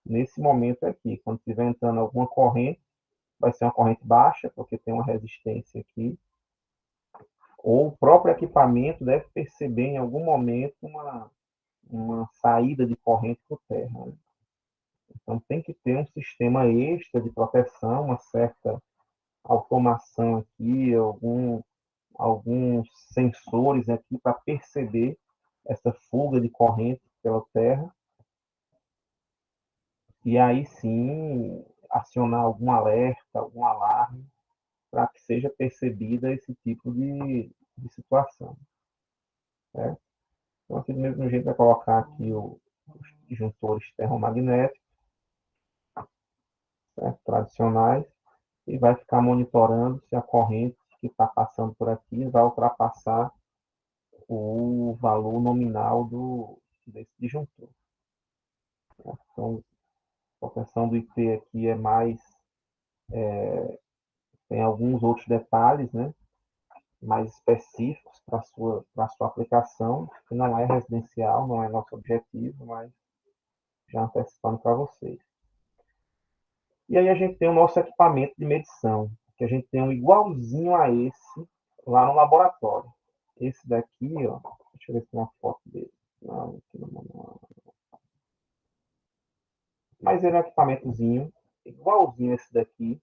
nesse momento aqui. Quando estiver entrando alguma corrente, vai ser uma corrente baixa, porque tem uma resistência aqui, ou o próprio equipamento deve perceber em algum momento uma saída de corrente por terra. Né? Então tem que ter um sistema extra de proteção, uma certa automação aqui, alguns sensores aqui para perceber essa fuga de corrente pela terra e aí sim acionar algum alerta, algum alarme para que seja percebida esse tipo de situação. Certo? Então, aqui do mesmo jeito, vai colocar aqui os disjuntores termomagnéticos, certo? Tradicionais, e vai ficar monitorando se a corrente que está passando por aqui vai ultrapassar o valor nominal desse disjuntor. Então, a proteção do IT aqui é mais, tem alguns outros detalhes, né, mais específicos para a sua aplicação, que não é residencial, não é nosso objetivo, mas já antecipando para vocês. E aí a gente tem o nosso equipamento de medição, que a gente tem um igualzinho a esse lá no laboratório. Esse daqui, ó, deixa eu ver se tem uma foto dele. Não, aqui no manual. Mas ele é um equipamentozinho, igualzinho esse daqui,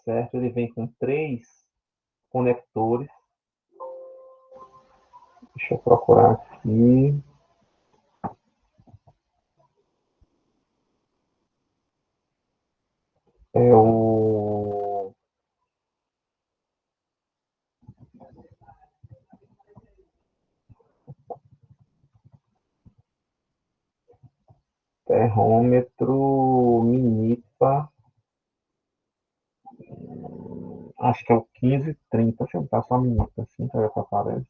certo? Ele vem com 3 conectores. Deixa eu procurar aqui. É o termômetro Minipa, acho que é o 1530. Deixa eu botar só Minipa assim, para ver se aparece.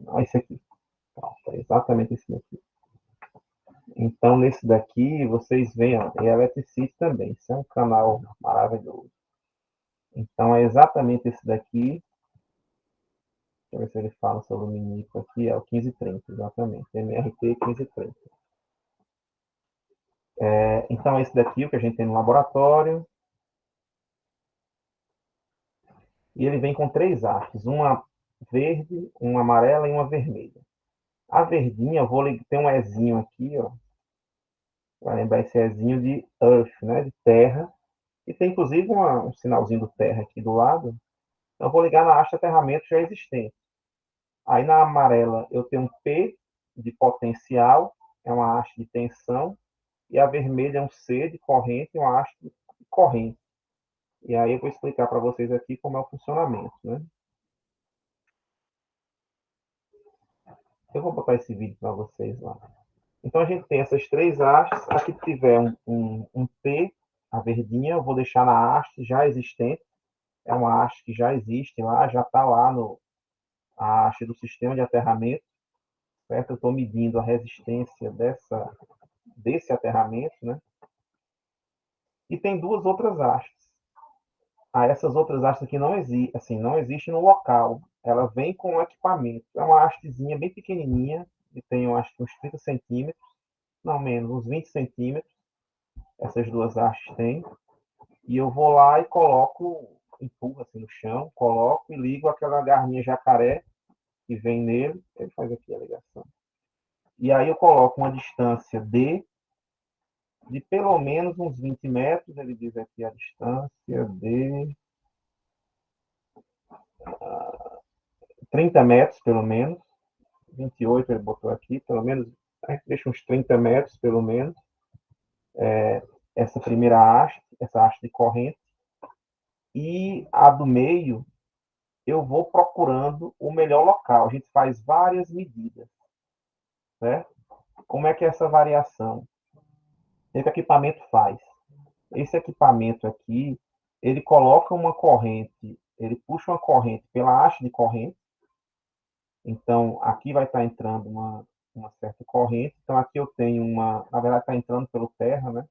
Não, esse aqui. Pronto, é exatamente esse daqui. Então, nesse daqui, vocês veem, ó, é Eletricity também. Isso é um canal maravilhoso. Então, é exatamente esse daqui. Deixa eu ver se ele fala sobre o Minico aqui. É o 1530, exatamente. MRT 1530. Então, esse daqui é o que a gente tem no laboratório. E ele vem com 3 hastes. Uma verde, uma amarela e uma vermelha. A verdinha, eu vou ter um Ezinho aqui, ó. Vai lembrar esse Ezinho de Earth, né? De terra. E tem inclusive um sinalzinho do terra aqui do lado. Então eu vou ligar na haste de aterramento já existente. Aí na amarela eu tenho um P de potencial, é uma haste de tensão, e a vermelha é um C de corrente, uma haste de corrente. E aí eu vou explicar para vocês aqui como é o funcionamento, né? Eu vou botar esse vídeo para vocês lá. Então a gente tem essas três hastes. Aqui tiver um P, a verdinha, eu vou deixar na haste já existente. É uma haste que já existe lá, já está lá no a haste do sistema de aterramento, certo? Eu estou medindo a resistência desse aterramento, né? E tem duas outras hastes. Essas outras hastes aqui não existem, assim, não existem no local. Ela vem com o equipamento. É uma hastezinha bem pequenininha, que tem, eu acho, uns 30 centímetros, não menos, uns 20 centímetros. Essas duas hastes têm. E eu vou lá e coloco, empurro assim no chão, coloco e ligo aquela garrinha jacaré que vem nele. Ele faz aqui a ligação. E aí eu coloco uma distância de pelo menos uns 20 metros. Ele diz aqui a distância de 30 metros, pelo menos. 28 ele botou aqui, pelo menos. A gente deixa uns 30 metros, pelo menos. Essa primeira haste, essa haste de corrente. E a do meio, eu vou procurando o melhor local. A gente faz várias medidas, certo? Como é que é essa variação? O que o equipamento faz? Esse equipamento aqui, ele coloca uma corrente, ele puxa uma corrente pela haste de corrente. Então, aqui vai estar entrando uma certa corrente. Então, aqui eu tenho na verdade, está entrando pelo terra, né?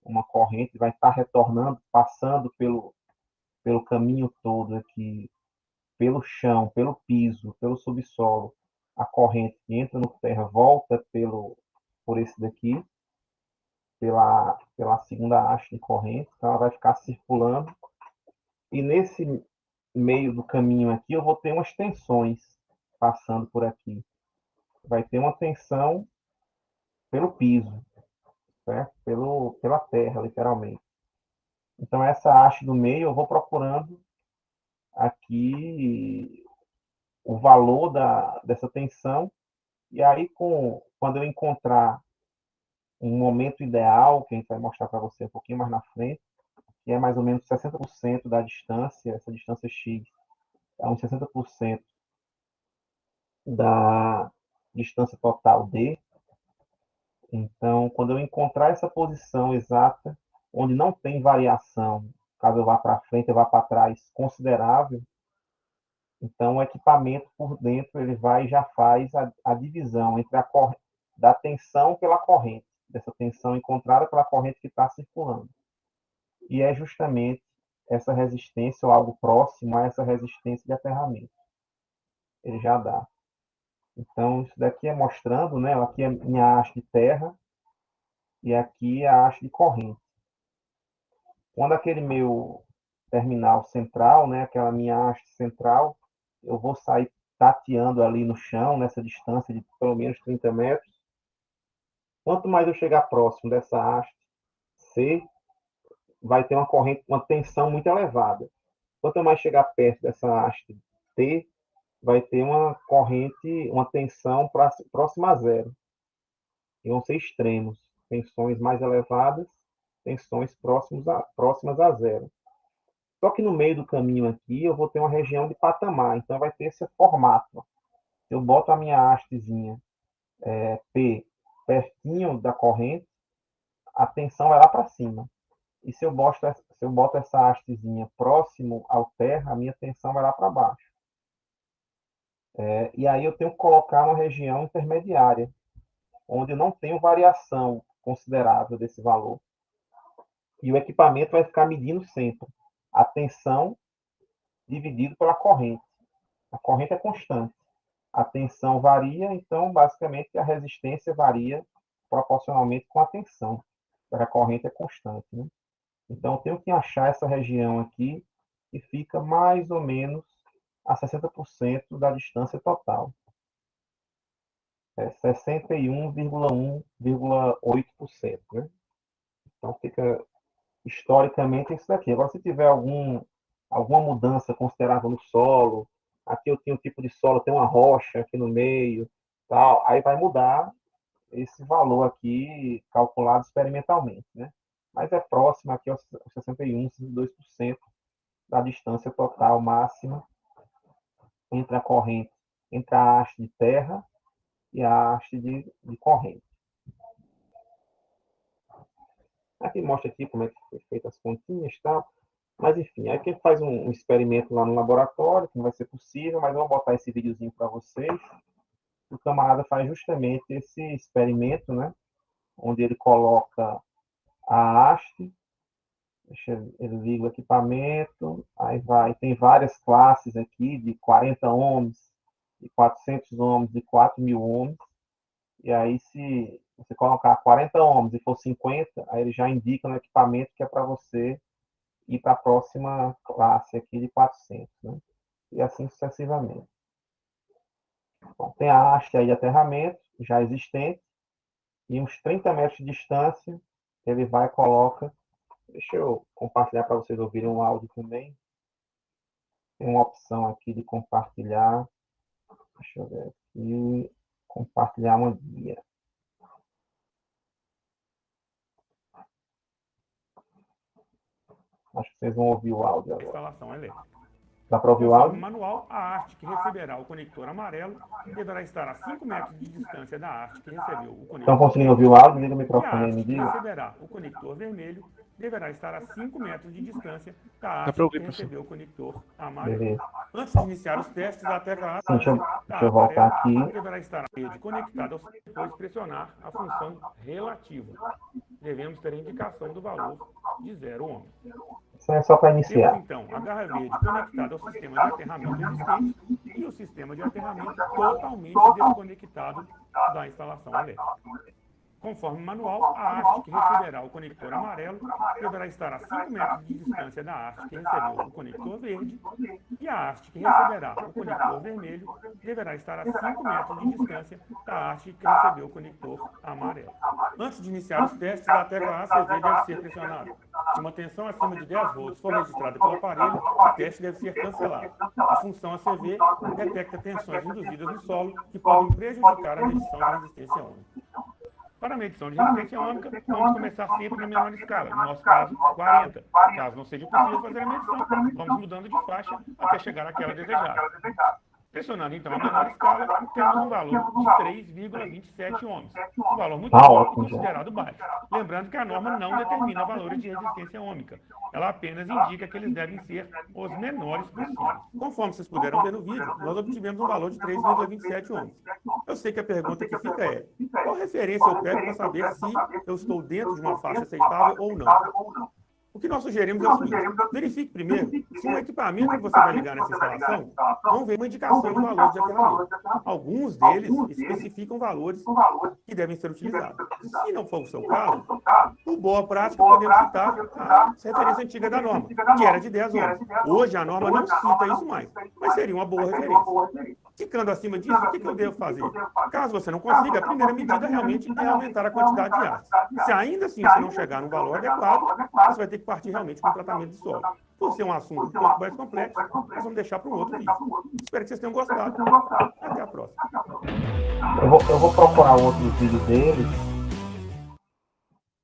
Uma corrente, vai estar retornando, passando pelo caminho todo aqui, pelo chão, pelo piso, pelo subsolo. A corrente que entra no terra volta por esse daqui, pela segunda haste de corrente. Então, ela vai ficar circulando. E nesse meio do caminho aqui, eu vou ter umas tensões passando por aqui. Vai ter uma tensão pelo piso, certo? Pela terra, literalmente. Então, essa haste do meio, eu vou procurando aqui o valor dessa tensão. E aí, quando eu encontrar um momento ideal, que a gente vai mostrar para você um pouquinho mais na frente, que é mais ou menos 60% da distância, essa distância X, é uns 60% da distância total D. Então, quando eu encontrar essa posição exata, onde não tem variação, caso eu vá para frente, eu vá para trás, considerável, então o equipamento por dentro ele vai e já faz a divisão entre da tensão pela corrente, dessa tensão encontrada pela corrente que está circulando. E é justamente essa resistência ou algo próximo a essa resistência de aterramento. Ele já dá. Então, isso daqui é mostrando, né? Aqui é minha haste de terra e aqui é a haste de corrente. Quando aquele meu terminal central, né, aquela minha haste central, eu vou sair tateando ali no chão, nessa distância de pelo menos 30 metros. Quanto mais eu chegar próximo dessa haste C, vai ter uma corrente, uma tensão muito elevada. Quanto mais chegar perto dessa haste T, vai ter uma corrente, uma tensão próxima a zero. E vão ser extremos. Tensões mais elevadas, tensões próximas a zero. Só que no meio do caminho aqui eu vou ter uma região de patamar, então vai ter esse formato. Eu boto a minha hastezinha P pertinho da corrente, a tensão vai lá para cima. E se eu boto essa hastezinha próximo ao terra, a minha tensão vai lá para baixo. E aí eu tenho que colocar uma região intermediária, onde eu não tenho variação considerável desse valor. E o equipamento vai ficar medindo sempre a tensão dividido pela corrente. A corrente é constante. A tensão varia, então, basicamente, a resistência varia proporcionalmente com a tensão, porque a corrente é constante, né? Então, eu tenho que achar essa região aqui que fica mais ou menos a 60% da distância total. É 61,1,8%, né? Então, fica historicamente é isso daqui. Agora, se tiver alguma mudança considerável no solo, aqui eu tenho um tipo de solo, tem uma rocha aqui no meio, tal, aí vai mudar esse valor aqui calculado experimentalmente, né? Mas é próximo aqui aos 61, 62% da distância total máxima entre a corrente, entre a haste de terra e a haste de corrente. Aqui mostra aqui como é que foi feita as continhas e tal. Mas enfim, aí quem faz um experimento lá no laboratório, que não vai ser possível, mas eu vou botar esse videozinho para vocês. O camarada faz justamente esse experimento, né? Onde ele coloca a haste, ele liga o equipamento, aí tem várias classes aqui de 40 ohms, de 400 ohms, de 4.000 ohms. E aí, se você colocar 40 ohms e for 50, aí ele já indica no equipamento que é para você ir para a próxima classe aqui de 400, né? E assim sucessivamente. Bom, tem a haste aí de aterramento já existente, e uns 30 metros de distância, ele vai e coloca. Deixa eu compartilhar para vocês ouvirem um áudio também. Tem uma opção aqui de compartilhar. Deixa eu ver aqui. Compartilhar uma guia. Acho que vocês vão ouvir o áudio agora. Instalação elétrica. Dá para ouvir o Conforme áudio? manual, a haste que receberá o conector amarelo deverá estar a 5 metros de distância da haste que recebeu o conector Estão conseguindo ouvir verde. o áudio? Liga o E a microfone aí, me haste que diga. receberá o conector vermelho deverá estar a 5 metros de distância da Dá haste para ouvir, que professor. recebeu o conector amarelo. Beleza. Antes de iniciar os testes, a tecla Sim, deixa eu voltar amarela aqui. deverá estar a rede conectada ao depois pressionar a função relativa. Devemos ter a indicação do valor de 0 ohms. Isso é só para Temos iniciar. então a garra verde conectada ao sistema de aterramento existente e o sistema de aterramento totalmente desconectado da instalação elétrica. Conforme manual, a haste que receberá o conector amarelo deverá estar a 5 metros de distância da haste que recebeu o conector verde e a haste que receberá o conector vermelho deverá estar a 5 metros de distância da haste que recebeu o conector amarelo. Antes de iniciar os testes, a tecla ACV deve ser pressionada. Se uma tensão acima de 10 volts for registrada pelo aparelho, o teste deve ser cancelado. A função ACV detecta tensões induzidas no solo que podem prejudicar a medição da resistência ohmica. Para a medição de resistência ohmica, vamos começar sempre na menor escala, no nosso caso, 40. Caso não seja possível fazer a medição, vamos mudando de faixa até chegar àquela desejada. Pressionando então a menor escala, temos um valor de 3,27 ohms, um valor muito bom e considerado baixo. Lembrando que a norma não determina valores de resistência ohmica, ela apenas indica que eles devem ser os menores possíveis. Conforme vocês puderam ver no vídeo, nós obtivemos um valor de 3,27 ohms. Eu sei que a pergunta que fica é, qual referência eu pego para saber se eu estou dentro de uma faixa aceitável ou não? O que nós sugerimos é o seguinte, verifique primeiro se o equipamento que você vai ligar nessa instalação não vem uma indicação de valores de aterramento. Alguns deles especificam valores que devem ser utilizados. Se não for o seu caso, por boa prática, podemos citar a referência antiga da norma, que era de 10 ohms. Hoje a norma não cita isso mais, mas seria uma boa referência. Ficando acima disso, o que eu devo fazer? Caso você não consiga, a primeira medida realmente é aumentar a quantidade de hastes. Se ainda assim você não chegar no valor adequado, você vai ter que partir realmente com o tratamento de solo. Por ser um assunto um pouco mais complexo, nós vamos deixar para um outro vídeo. Espero que vocês tenham gostado. Até a próxima. Eu vou procurar um outro vídeo dele.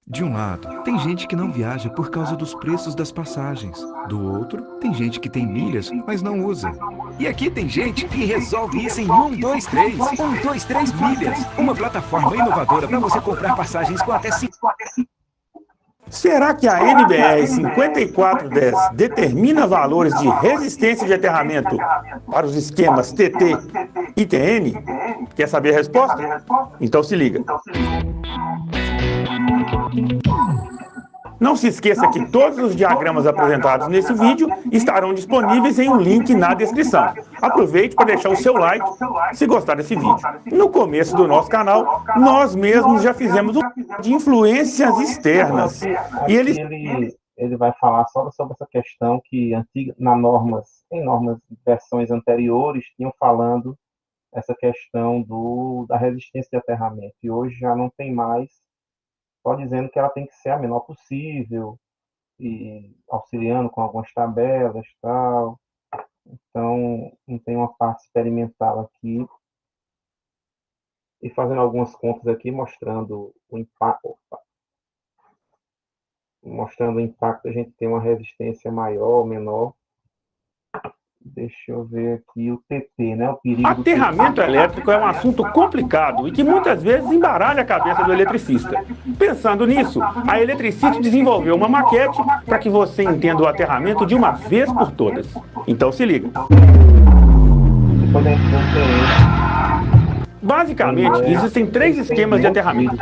De um lado, tem gente que não viaja por causa dos preços das passagens. Do outro, tem gente que tem milhas, mas não usa. E aqui tem gente que resolve isso em 123. 123 Milhas. Uma plataforma inovadora para você comprar passagens com até 5. Será que a NBR 5410 determina valores de resistência de aterramento para os esquemas TT e TN? Quer saber a resposta? Então se liga. Não se esqueça que todos os diagramas apresentados nesse vídeo estarão disponíveis em um link na descrição. Aproveite para deixar o seu like se gostar desse vídeo. No começo do nosso canal, nós mesmos já fizemos um de influências externas. E ele vai falar só sobre essa questão que em normas de versões anteriores tinham falando essa questão da resistência de aterramento. E hoje já não tem mais, só dizendo que ela tem que ser a menor possível, e auxiliando com algumas tabelas e tal. Então, não tem uma parte experimental aqui. E fazendo algumas contas aqui, mostrando o impacto. Mostrando o impacto, a gente tem uma resistência maior ou menor. Deixa eu ver aqui o TT, né? O perigo do Aterramento elétrico é um assunto complicado e que muitas vezes embaralha a cabeça do eletricista. Pensando nisso, a Eletricity desenvolveu uma maquete para que você entenda o aterramento de uma vez por todas. Então se liga. Depois a gente vê o TN. Basicamente, existem 3 esquemas de aterramento: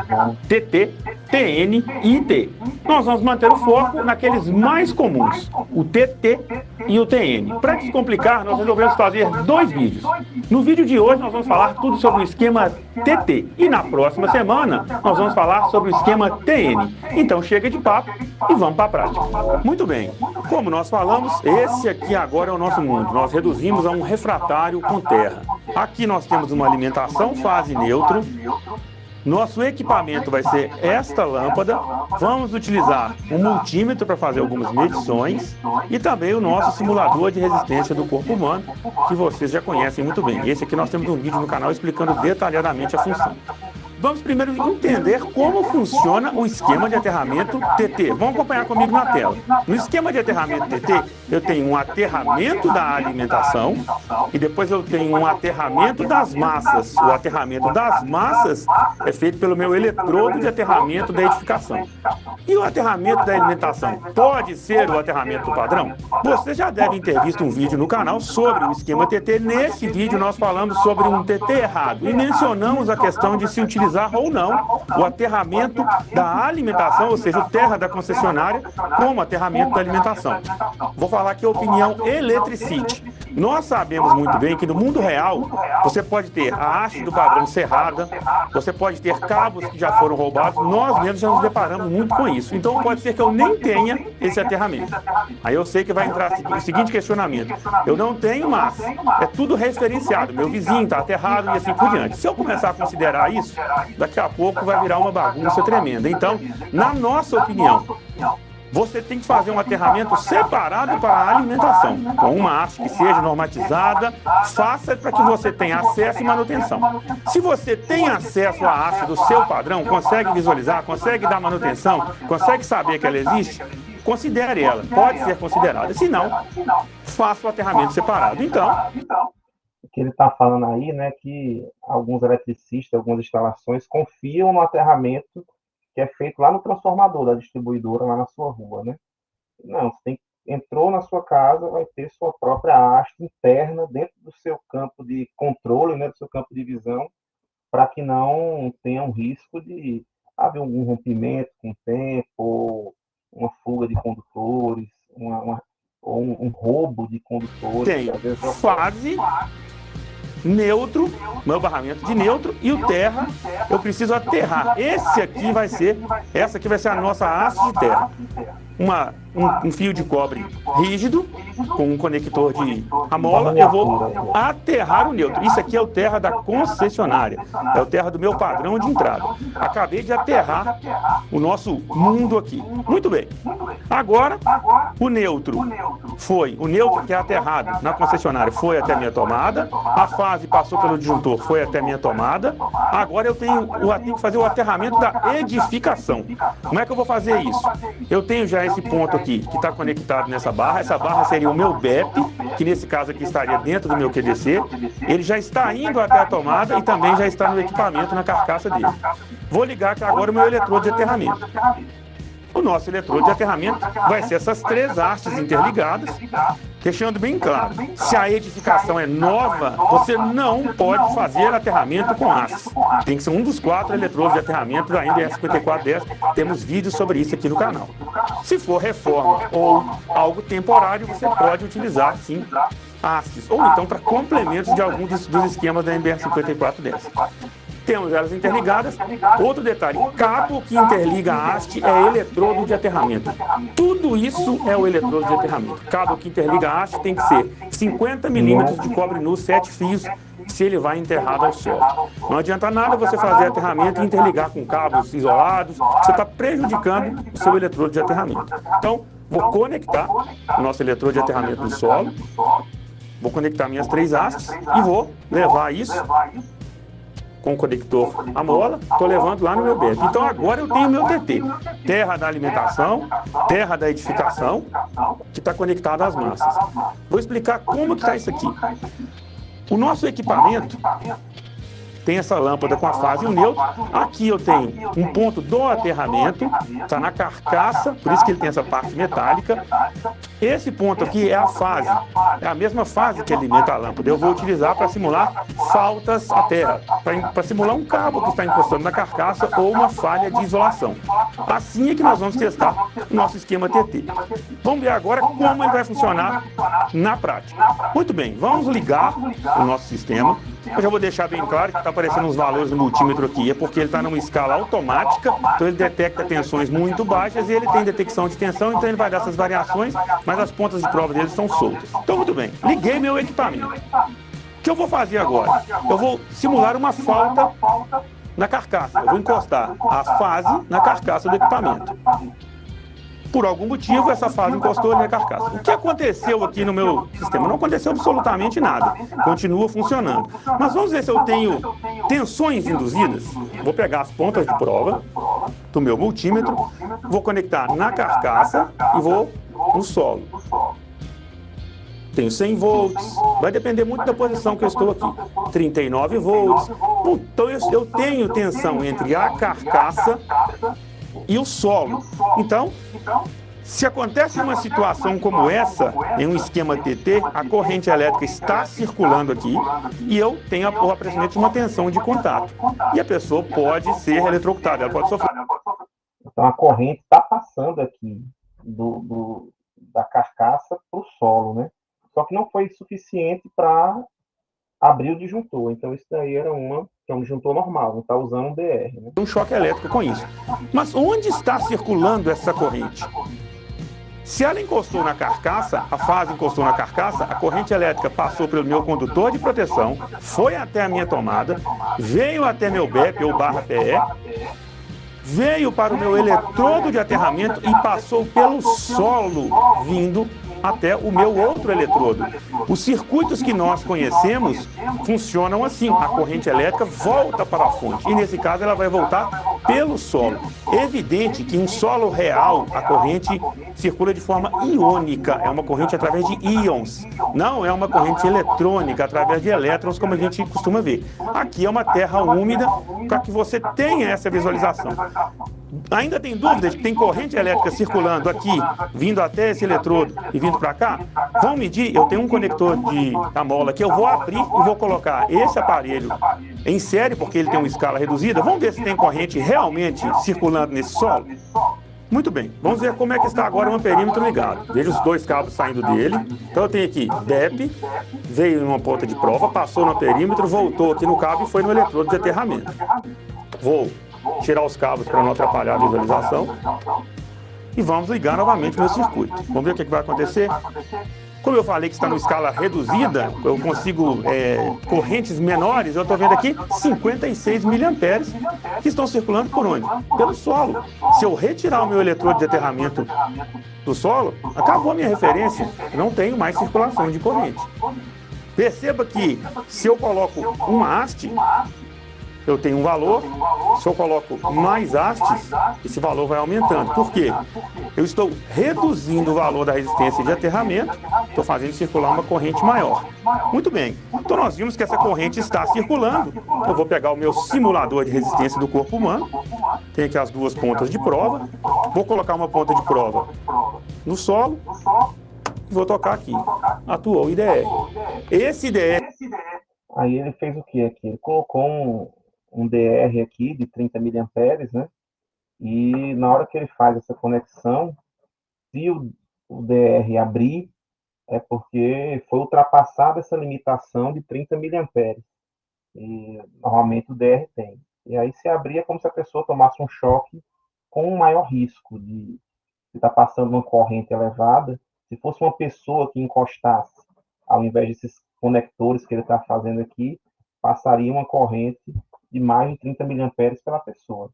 TT, TN e IT. Nós vamos manter o foco naqueles mais comuns, o TT e o TN. Para descomplicar, nós resolvemos fazer 2 vídeos. No vídeo de hoje, nós vamos falar tudo sobre o esquema TT e na próxima semana, nós vamos falar sobre o esquema TN. Então chega de papo e vamos para a prática. Muito bem, como nós falamos, esse aqui agora é o nosso mundo. Nós reduzimos a um refratário com terra. Aqui nós temos uma alimentação fase neutro. Nosso equipamento vai ser esta lâmpada. Vamos utilizar um multímetro para fazer algumas medições e também o nosso simulador de resistência do corpo humano, que vocês já conhecem muito bem. Esse aqui nós temos um vídeo no canal explicando detalhadamente a função. Vamos primeiro entender como funciona o esquema de aterramento TT. Vamos acompanhar comigo na tela. No esquema de aterramento TT, eu tenho um aterramento da alimentação e depois eu tenho um aterramento das massas. O aterramento das massas é feito pelo meu eletrodo de aterramento da edificação. E o aterramento da alimentação pode ser o aterramento padrão? Vocês já devem ter visto um vídeo no canal sobre o esquema TT. Nesse vídeo nós falamos sobre um TT errado e mencionamos a questão de se utilizar ou não o aterramento da alimentação, ou seja, o terra da concessionária, como aterramento da alimentação. Vou falar aqui a opinião Eletricity. Nós sabemos muito bem que no mundo real você pode ter a haste do padrão cerrada, você pode ter cabos que já foram roubados, nós mesmos já nos deparamos muito com isso. Então pode ser que eu nem tenha esse aterramento. Aí eu sei que vai entrar o seguinte questionamento: eu não tenho massa, é tudo referenciado, meu vizinho está aterrado e assim por diante. Se eu começar a considerar isso, daqui a pouco vai virar uma bagunça tremenda. Então, na nossa opinião, você tem que fazer um aterramento separado para a alimentação, com uma haste que seja normatizada, faça para que você tenha acesso e manutenção. Se você tem acesso à haste do seu padrão, consegue visualizar, consegue dar manutenção, consegue saber que ela existe, considere ela, pode ser considerada. Se não, faça o aterramento separado. Então, o que ele está falando aí, né, que alguns eletricistas, algumas instalações confiam no aterramento que é feito lá no transformador da distribuidora, lá na sua rua, né? Não, você entrou na sua casa, vai ter sua própria haste interna dentro do seu campo de controle, né, do seu campo de visão, para que não tenha um risco de haver algum rompimento com o tempo, ou uma fuga de condutores, ou um roubo de condutores. tem fase neutro, meu barramento de neutro, e o terra, eu preciso aterrar. Essa aqui vai ser a nossa haste de terra. Um fio de cobre rígido, com um conector de amola, eu vou aterrar o neutro. Isso aqui é o terra da concessionária, é o terra do meu padrão de entrada. Acabei de aterrar o nosso mundo aqui. Muito bem. Agora, o neutro que é aterrado na concessionária foi até a minha tomada, a fase passou pelo disjuntor, foi até a minha tomada. Agora eu tenho que fazer o aterramento da edificação. Como é que eu vou fazer isso? Eu tenho já esse ponto aqui que está conectado nessa barra. Essa barra seria o meu BEP, que nesse caso aqui estaria dentro do meu QDC. Ele já está indo até a tomada e também já está no equipamento, na carcaça dele. Vou ligar aqui agora o meu eletrodo de aterramento. O nosso eletrodo de aterramento vai ser essas 3 hastes interligadas, deixando bem claro, se a edificação é nova, você não pode fazer aterramento com hastes. Tem que ser um dos 4 eletrodos de aterramento da NBR 5410. Temos vídeos sobre isso aqui no canal. Se for reforma ou algo temporário, você pode utilizar, sim, hastes, ou então para complementos de algum dos esquemas da NBR 5410. Temos elas interligadas. Outro detalhe, cabo que interliga a haste é eletrodo de aterramento. Tudo isso é o eletrodo de aterramento. Cabo que interliga a haste tem que ser 50 milímetros de cobre nu, 7 fios, se ele vai enterrado ao solo. Não adianta nada você fazer aterramento e interligar com cabos isolados, você está prejudicando o seu eletrodo de aterramento. Então, vou conectar o nosso eletrodo de aterramento no solo, vou conectar minhas 3 hastes e vou levar isso com o conector a mola, estou levando lá no meu BEP. Então agora eu tenho meu TT, terra da alimentação, terra da edificação, que está conectado às massas. Vou explicar como que está isso aqui. O nosso equipamento tem essa lâmpada com a fase e o neutro. Aqui eu tenho um ponto do aterramento, está na carcaça, por isso que ele tem essa parte metálica. Esse ponto aqui é a fase, é a mesma fase que alimenta a lâmpada. Eu vou utilizar para simular faltas à terra, para simular um cabo que está encostando na carcaça ou uma falha de isolação. Assim é que nós vamos testar o nosso esquema TT. Vamos ver agora como ele vai funcionar na prática. Muito bem, vamos ligar o nosso sistema. Eu já vou deixar bem claro que está aparecendo os valores no multímetro aqui, é porque ele está numa escala automática, então ele detecta tensões muito baixas e ele tem detecção de tensão, então ele vai dar essas variações, mas as pontas de prova dele são soltas. Então, muito bem, liguei meu equipamento. O que eu vou fazer agora? Eu vou simular uma falta na carcaça. Eu vou encostar a fase na carcaça do equipamento. Por algum motivo, essa fase encostou ali na carcaça. O que aconteceu aqui no meu sistema? Não aconteceu absolutamente nada. Continua funcionando. Mas vamos ver se eu tenho tensões induzidas. Vou pegar as pontas de prova do meu multímetro, vou conectar na carcaça e vou no solo. Tenho 100 volts, vai depender muito da posição que eu estou aqui. 39 volts. Então eu tenho tensão entre a carcaça e o solo. Então, se acontece uma situação como essa, em um esquema TT, a corrente elétrica está circulando aqui e eu tenho o aparecimento de uma tensão de contato. E a pessoa pode ser eletrocutada, ela pode sofrer. Então a corrente está passando aqui da carcaça para o solo, né? Só que não foi suficiente para abrir o disjuntor. Então isso daí era um disjuntor normal, não está usando um DR, né? Um choque elétrico com isso. Mas onde está circulando essa corrente? Se ela encostou na carcaça, a fase encostou na carcaça, a corrente elétrica passou pelo meu condutor de proteção, foi até a minha tomada, veio até meu BEP ou barra PE, veio para o meu eletrodo de aterramento e passou pelo solo, vindo até o meu outro eletrodo. Os circuitos que nós conhecemos funcionam assim. A corrente elétrica volta para a fonte e, nesse caso, ela vai voltar pelo solo. É evidente que em solo real a corrente circula de forma iônica, é uma corrente através de íons, não é uma corrente eletrônica através de elétrons, como a gente costuma ver. Aqui é uma terra úmida para que você tenha essa visualização. Ainda tem dúvida de que tem corrente elétrica circulando aqui, vindo até esse eletrodo e vindo para cá? Vão medir, eu tenho um conector de mola que eu vou abrir e vou colocar esse aparelho em série, porque ele tem uma escala reduzida. Vamos ver se tem corrente realmente circulando nesse solo? Muito bem, vamos ver como é que está agora o amperímetro ligado. Veja os 2 cabos saindo dele. Então eu tenho aqui DEP, veio em uma ponta de prova, passou no amperímetro, voltou aqui no cabo e foi no eletrodo de aterramento. Vou tirar os cabos para não atrapalhar a visualização. E vamos ligar novamente o meu circuito. Vamos ver o que vai acontecer. Como eu falei que está numa escala reduzida, eu consigo correntes menores, eu estou vendo aqui 56 miliamperes que estão circulando por onde? Pelo solo. Se eu retirar o meu eletrodo de aterramento do solo, acabou a minha referência. Não tenho mais circulação de corrente. Perceba que se eu coloco uma haste, eu tenho um valor, se eu coloco mais hastes, esse valor vai aumentando. Por quê? Eu estou reduzindo o valor da resistência de aterramento, estou fazendo circular uma corrente maior. Muito bem, então nós vimos que essa corrente está circulando. Eu vou pegar o meu simulador de resistência do corpo humano, tem aqui as 2 pontas de prova, vou colocar uma ponta de prova no solo e vou tocar aqui. Atuou o IDR. Esse IDR... Aí ele fez o que aqui? Ele colocou um DR aqui de 30 miliamperes, né? E na hora que ele faz essa conexão, se o DR abrir, é porque foi ultrapassada essa limitação de 30 miliamperes. E normalmente o DR tem. E aí se abrir é como se a pessoa tomasse um choque com um maior risco de estar passando uma corrente elevada. Se fosse uma pessoa que encostasse, ao invés desses conectores que ele está fazendo aqui, passaria uma corrente de mais de 30 miliamperes pela pessoa,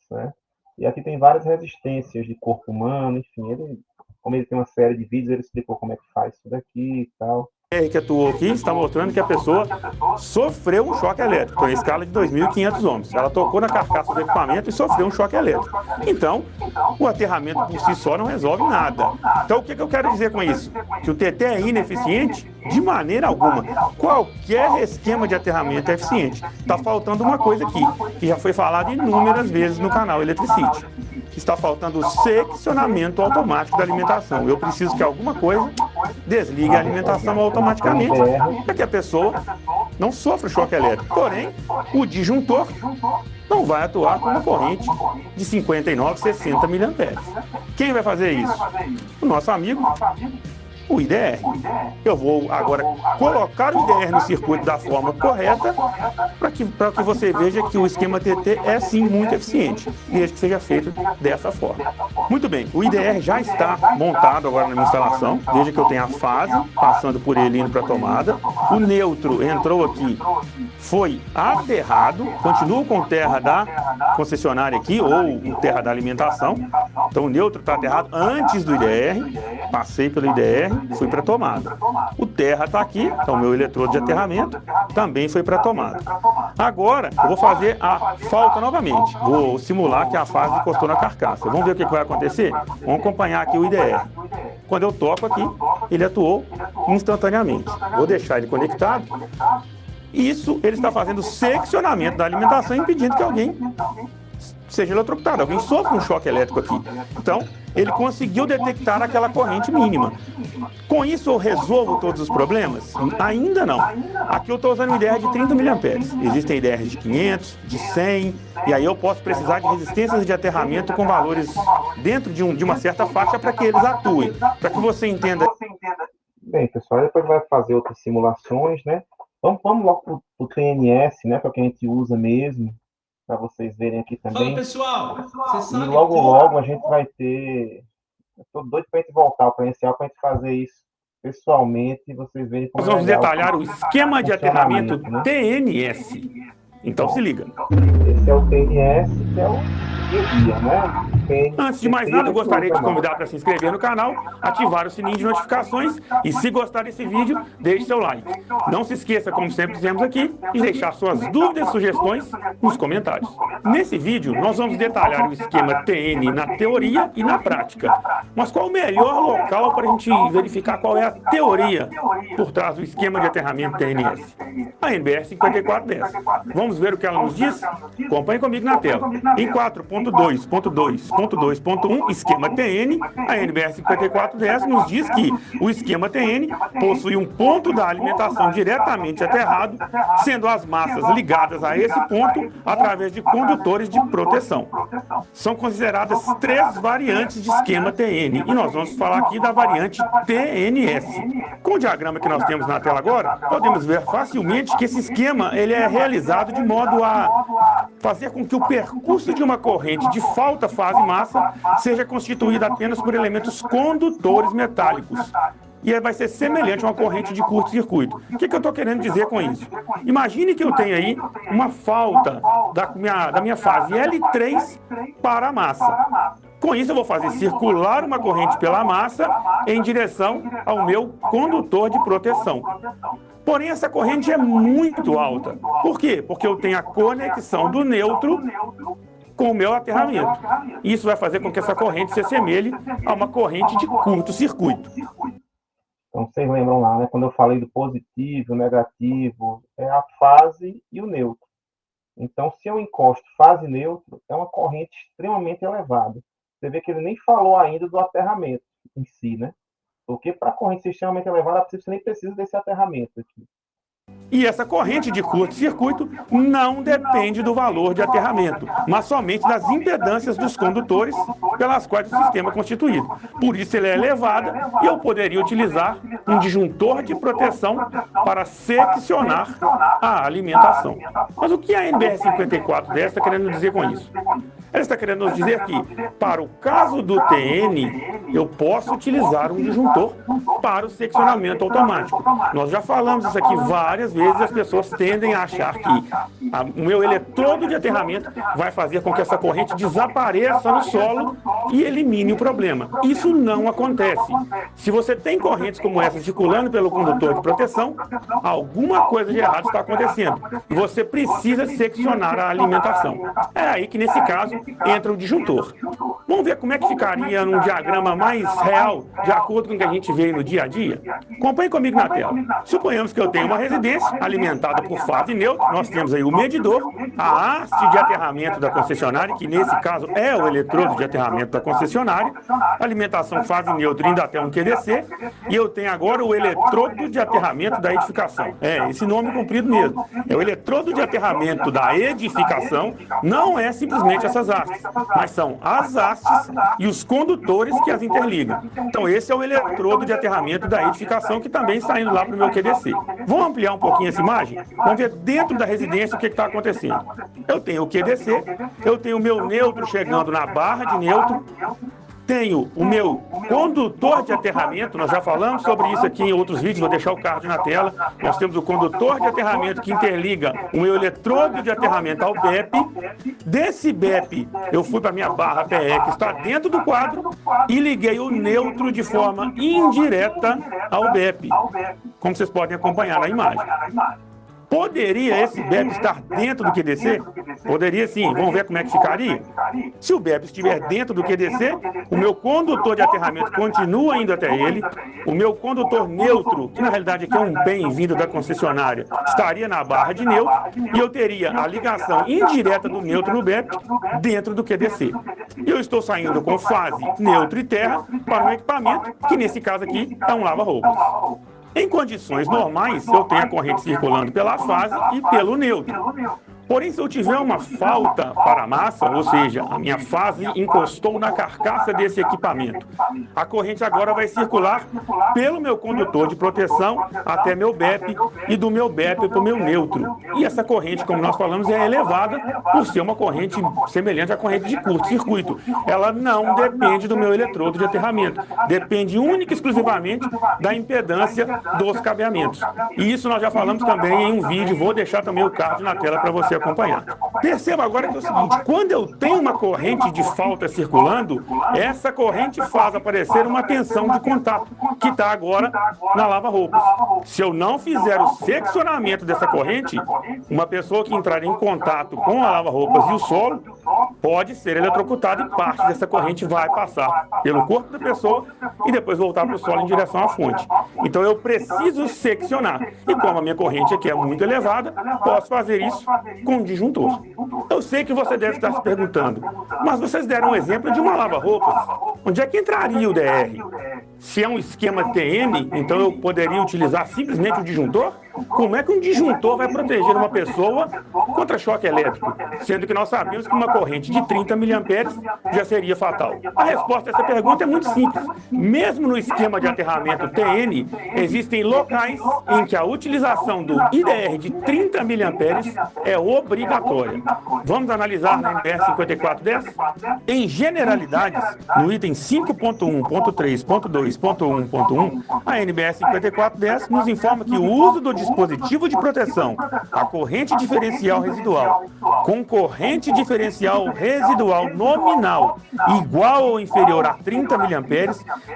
certo? E aqui tem várias resistências de corpo humano, enfim, ele como ele tem uma série de vídeos, ele explicou como é que faz isso daqui e tal. Que atuou aqui está mostrando que a pessoa sofreu um choque elétrico, em escala de 2.500 ohms. Ela tocou na carcaça do equipamento e sofreu um choque elétrico. Então, o aterramento por si só não resolve nada. Então, o que eu quero dizer com isso? Que o TT é ineficiente? De maneira alguma. Qualquer esquema de aterramento é eficiente. Está faltando uma coisa aqui, que já foi falado inúmeras vezes no canal Eletricity. Está faltando o seccionamento automático da alimentação. Eu preciso que alguma coisa desligue a alimentação automaticamente para que a pessoa não sofra choque elétrico. Porém, o disjuntor não vai atuar com uma corrente de 59, 60 mA. Quem vai fazer isso? O nosso amigo, o IDR. Eu vou agora colocar o IDR no circuito da forma correta para que você veja que o esquema TT é sim muito eficiente, desde que seja feito dessa forma. Muito bem, o IDR já está montado agora na minha instalação. Veja que eu tenho a fase, passando por ele indo para a tomada. O neutro entrou aqui, foi aterrado, continua com terra da concessionária aqui, ou o terra da alimentação. Então o neutro está aterrado antes do IDR, passei pelo IDR, fui para a tomada. O terra está aqui, então o meu eletrodo de aterramento também foi para a tomada. Agora eu vou fazer a falta novamente. Vou simular que a fase encostou na carcaça. Vamos ver o que vai acontecer? Vamos acompanhar aqui o IDR. Quando eu toco aqui, ele atuou instantaneamente. Vou deixar ele conectado. Isso ele está fazendo seccionamento da alimentação, impedindo que alguém seja eletrocutado, alguém sofre um choque elétrico aqui. Então, ele conseguiu detectar aquela corrente mínima. Com isso, eu resolvo todos os problemas? Ainda não. Aqui eu estou usando um IDR de 30 mA. Existem IDRs de 500, de 100, e aí eu posso precisar de resistências de aterramento com valores dentro de uma certa faixa para que eles atuem, para que você entenda. Bem, pessoal, depois vai fazer outras simulações, né? Então, vamos logo para o TNS, né? Para que a gente usa mesmo, para vocês verem aqui também. Fala, pessoal! E logo a gente vai ter... Estou doido para a gente voltar ao presencial para a gente fazer isso pessoalmente e vocês verem como Nós vamos legal detalhar o esquema de aterramento né? TNS. Então se liga. Esse é o TNS, que é o dia, né? Antes de mais nada, eu gostaria de convidar para se inscrever no canal, ativar o sininho de notificações e, se gostar desse vídeo, deixe seu like. Não se esqueça, como sempre dizemos aqui, de deixar suas dúvidas e sugestões nos comentários. Nesse vídeo, nós vamos detalhar o esquema TN na teoria e na prática. Mas qual o melhor local para a gente verificar qual é a teoria por trás do esquema de aterramento TNS? A NBR 5410. Vamos ver o que ela nos diz? Acompanhe comigo na tela. Em 4.2.2.2.1, esquema TN, a NBR 5410 nos diz que o esquema TN possui um ponto da alimentação diretamente aterrado, sendo as massas ligadas a esse ponto através de condutores de proteção. São consideradas 3 variantes de esquema TN, e nós vamos falar aqui da variante TNS. Com o diagrama que nós temos na tela agora, podemos ver facilmente que esse esquema ele é realizado de modo a fazer com que o percurso de uma corrente de falta fase-massa seja constituído apenas por elementos condutores metálicos. E vai ser semelhante a uma corrente de curto-circuito. O que eu estou querendo dizer com isso? Imagine que eu tenho aí uma falta da minha fase L3 para a massa. Com isso, eu vou fazer circular uma corrente pela massa em direção ao meu condutor de proteção. Porém, essa corrente é muito alta. Por quê? Porque eu tenho a conexão do neutro com o meu aterramento. Isso vai fazer com que essa corrente se assemelhe a uma corrente de curto-circuito. Então, vocês lembram lá, né? Quando eu falei do positivo, negativo, é a fase e o neutro. Então, se eu encosto fase e neutro, é uma corrente extremamente elevada. Você vê que ele nem falou ainda do aterramento em si, né? Porque para a corrente ser extremamente elevada, você nem precisa desse aterramento aqui. E essa corrente de curto-circuito não depende do valor de aterramento, mas somente das impedâncias dos condutores pelas quais o sistema é constituído. Por isso ela é elevada e eu poderia utilizar um disjuntor de proteção para seccionar a alimentação. Mas o que a NBR 5410 está querendo dizer com isso? Ela está querendo nos dizer que, para o caso do TN, eu posso utilizar um disjuntor para o seccionamento automático. Nós já falamos isso aqui várias vezes, as pessoas tendem a achar que o meu eletrodo de aterramento vai fazer com que essa corrente desapareça no solo e elimine o problema. Isso não acontece. Se você tem correntes como essa circulando pelo condutor de proteção, alguma coisa de errado está acontecendo. E você precisa seccionar a alimentação. É aí que, nesse caso, entra o disjuntor. Vamos ver como é que ficaria num diagrama mais real, de acordo com o que a gente vê no dia a dia? Acompanhe comigo na tela. Suponhamos que eu tenho uma residência alimentada por fase neutra. Nós temos aí o medidor, a haste de aterramento da concessionária, que nesse caso é o eletrodo de aterramento da concessionária, alimentação fase neutra indo até um QDC, e eu tenho agora o eletrodo de aterramento da edificação. É, esse nome comprido mesmo. É o eletrodo de aterramento da edificação, não é simplesmente essas hastes, mas são as hastes e os condutores que as interligam. Então esse é o eletrodo de aterramento da edificação, que também está indo lá para o meu QDC. Vamos ampliar um pouquinho essa imagem? Vamos ver dentro da residência o que está acontecendo. Eu tenho o QDC, eu tenho o meu neutro chegando na barra de neutro, tenho o meu condutor de aterramento, nós já falamos sobre isso aqui em outros vídeos, vou deixar o card na tela. Nós temos o condutor de aterramento que interliga o meu eletrodo de aterramento ao BEP. Desse BEP, eu fui para a minha barra PE, que está dentro do quadro, e liguei o neutro de forma indireta ao BEP, como vocês podem acompanhar na imagem. Poderia esse BEP estar dentro do QDC? Poderia sim. Vamos ver como é que ficaria? Se o BEP estiver dentro do QDC, o meu condutor de aterramento continua indo até ele, o meu condutor neutro, que na realidade aqui é um bem-vindo da concessionária, estaria na barra de neutro, e eu teria a ligação indireta do neutro no BEP dentro do QDC. E eu estou saindo com fase neutro e terra para um equipamento, que nesse caso aqui é um lava-roupas. Em condições normais, eu tenho a corrente circulando pela fase e pelo neutro. Porém, se eu tiver uma falta para a massa, ou seja, a minha fase encostou na carcaça desse equipamento, a corrente agora vai circular pelo meu condutor de proteção até meu BEP e do meu BEP para o meu neutro. E essa corrente, como nós falamos, é elevada por ser uma corrente semelhante à corrente de curto-circuito. Ela não depende do meu eletrodo de aterramento, depende única e exclusivamente da impedância dos cabeamentos. E isso nós já falamos também em um vídeo, vou deixar também o card na tela para você acompanhar. Perceba agora que é o seguinte, quando eu tenho uma corrente de falta circulando, essa corrente faz aparecer uma tensão de contato, que está agora na lava-roupas. Se eu não fizer o seccionamento dessa corrente, uma pessoa que entrar em contato com a lava-roupas e o solo pode ser eletrocutada, e parte dessa corrente vai passar pelo corpo da pessoa e depois voltar para o solo em direção à fonte. Então eu preciso seccionar. E como a minha corrente aqui é muito elevada, posso fazer isso com disjuntor. Eu sei que você deve estar se perguntando, mas vocês deram um exemplo de uma lava-roupas. Onde é que entraria o DR? Se é um esquema TN, então eu poderia utilizar simplesmente o disjuntor? Como é que um disjuntor vai proteger uma pessoa contra choque elétrico? Sendo que nós sabemos que uma corrente de 30 mA já seria fatal. A resposta a essa pergunta é muito simples. Mesmo no esquema de aterramento TN, existem locais em que a utilização do IDR de 30 mA é obrigatória. Vamos analisar na NBR 5410? Em generalidades, no item 5.1.3.2.1.1, a NBR 5410 nos informa que o uso do dispositivo de proteção, a corrente diferencial residual, com corrente diferencial residual nominal igual ou inferior a 30 mA,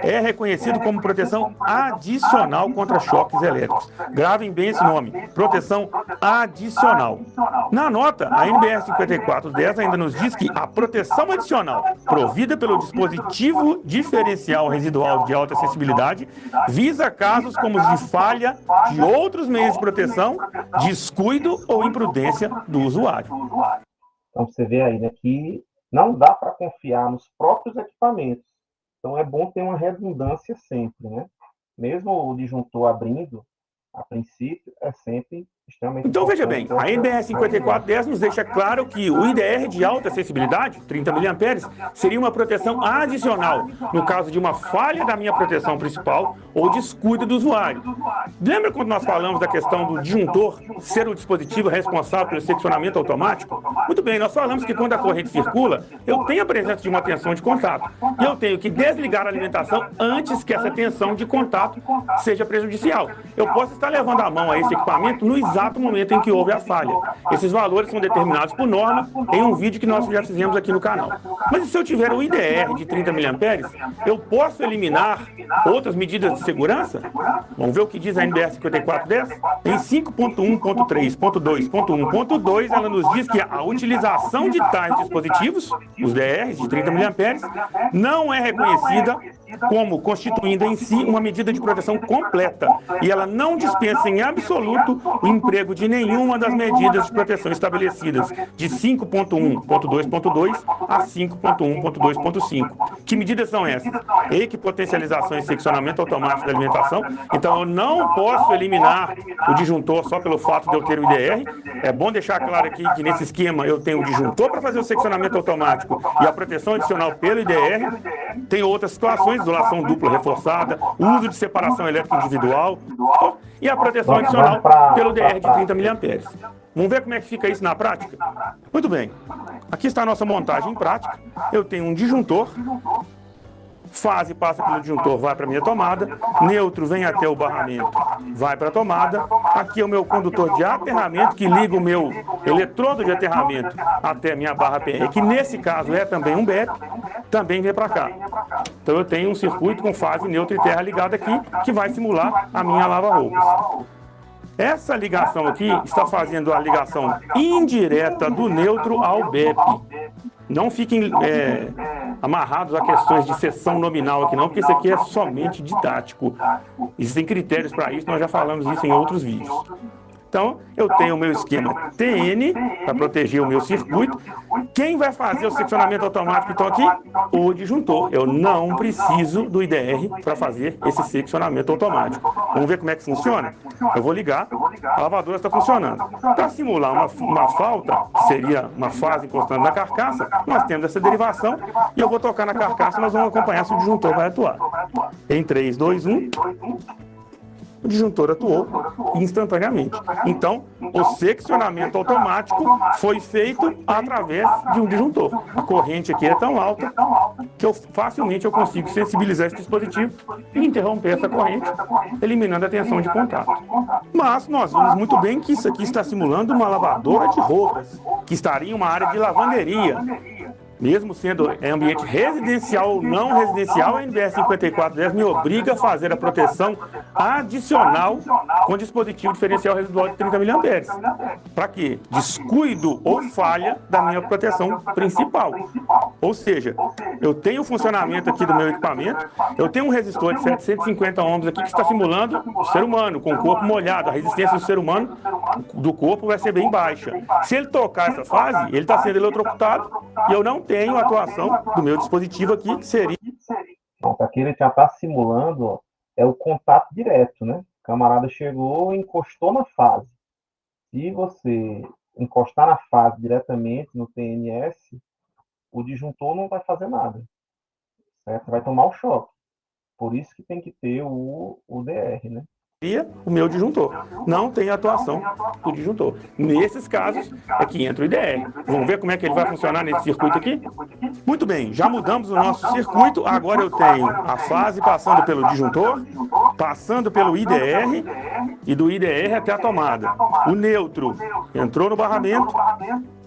é reconhecido como proteção adicional contra choques elétricos. Gravem bem esse nome, proteção adicional. Na nota, a NBR 5410 ainda nos diz que a proteção adicional provida pelo dispositivo diferencial residual de alta sensibilidade visa casos como os de falha de outros meios de proteção, descuido ou imprudência do usuário. Então você vê aí, né, que não dá para confiar nos próprios equipamentos. Então é bom ter uma redundância sempre, né? Mesmo o disjuntor abrindo, a princípio, é sempre extremamente Então, veja importante. bem, a NBR 5410 nos deixa claro que o IDR de alta acessibilidade, 30 mA, seria uma proteção adicional no caso de uma falha da minha proteção principal ou descuido do usuário. Lembra quando nós falamos da questão do disjuntor ser o dispositivo responsável pelo seccionamento automático? Muito bem, nós falamos que quando a corrente circula, eu tenho a presença de uma tensão de contato e eu tenho que desligar a alimentação antes que essa tensão de contato seja prejudicial. Eu posso estar levando a mão a esse equipamento no exato momento em que houve a falha. Esses valores são determinados por norma em um vídeo que nós já fizemos aqui no canal. Mas e se eu tiver o IDR de 30 mA, eu posso eliminar outras medidas de segurança? Vamos ver o que diz a NBR 5410? Em 5.1.3.2.1.2, ela nos diz que a utilização de tais dispositivos, os DRs de 30 mA, não é reconhecida como constituindo em si uma medida de proteção completa e ela não dispensa em absoluto o emprego de nenhuma das medidas de proteção estabelecidas de 5.1.2.2 a 5.1.2.5. Que medidas são essas? Equipotencialização e seccionamento automático da alimentação. Então eu não posso eliminar o disjuntor só pelo fato de eu ter o IDR. É bom deixar claro aqui que nesse esquema eu tenho o disjuntor para fazer o seccionamento automático e a proteção adicional pelo IDR. Tem outras situações, isolação dupla reforçada, uso de separação elétrica individual e a proteção adicional pelo DR de 30 mA. Vamos ver como é que fica isso na prática? Muito bem. Aqui está a nossa montagem em prática. Eu tenho um disjuntor. Fase passa pelo disjuntor, vai para a minha tomada. Neutro vem até o barramento, vai para a tomada. Aqui é o meu condutor de aterramento, que liga o meu eletrodo de aterramento até a minha barra PR, que nesse caso é também um BEP, também vem para cá. Então eu tenho um circuito com fase neutra e terra ligada aqui, que vai simular a minha lava-roupas. Essa ligação aqui está fazendo a ligação indireta do neutro ao BEP. Não fiquem amarrados a questões de seção nominal aqui não, porque isso aqui é somente didático. Existem critérios para isso, nós já falamos isso em outros vídeos. Então, eu tenho o meu esquema TN para proteger o meu circuito. Quem vai fazer o seccionamento automático, então, aqui? O disjuntor. Eu não preciso do IDR para fazer esse seccionamento automático. Vamos ver como é que funciona? Eu vou ligar, a lavadora está funcionando. Para simular uma falta, que seria uma fase encostando na carcaça, nós temos essa derivação e eu vou tocar na carcaça e nós vamos acompanhar se o disjuntor vai atuar. Em 3, 2, 1... o disjuntor atuou instantaneamente. Então, o seccionamento automático foi feito através de um disjuntor. A corrente aqui é tão alta que facilmente eu consigo sensibilizar esse dispositivo e interromper essa corrente, eliminando a tensão de contato. Mas nós vimos muito bem que isso aqui está simulando uma lavadora de roupas, que estaria em uma área de lavanderia. Mesmo sendo ambiente residencial ou não residencial, a NBR 5410 me obriga a fazer a proteção adicional com dispositivo diferencial residual de 30 mA. Para quê? Descuido ou falha da minha proteção principal. Ou seja, eu tenho o funcionamento aqui do meu equipamento, eu tenho um resistor de 750 ohms aqui que está simulando o ser humano, com o corpo molhado. A resistência do ser humano, do corpo, vai ser bem baixa. Se ele tocar essa fase, ele está sendo eletrocutado e eu não tenho a atuação do meu dispositivo aqui, que seria... Pronto, aqui ele já está simulando, ó, é o contato direto, né? O camarada chegou e encostou na fase. Se você encostar na fase diretamente no TNS, o disjuntor não vai fazer nada, certo? Vai tomar o choque. Por isso que tem que ter o DR, né? O meu disjuntor. Não tem atuação do disjuntor. Nesses casos, é que entra o IDR. Vamos ver como é que ele vai funcionar nesse circuito aqui? Muito bem, já mudamos o nosso circuito. Agora eu tenho a fase passando pelo disjuntor, passando pelo IDR e do IDR até a tomada. O neutro entrou no barramento,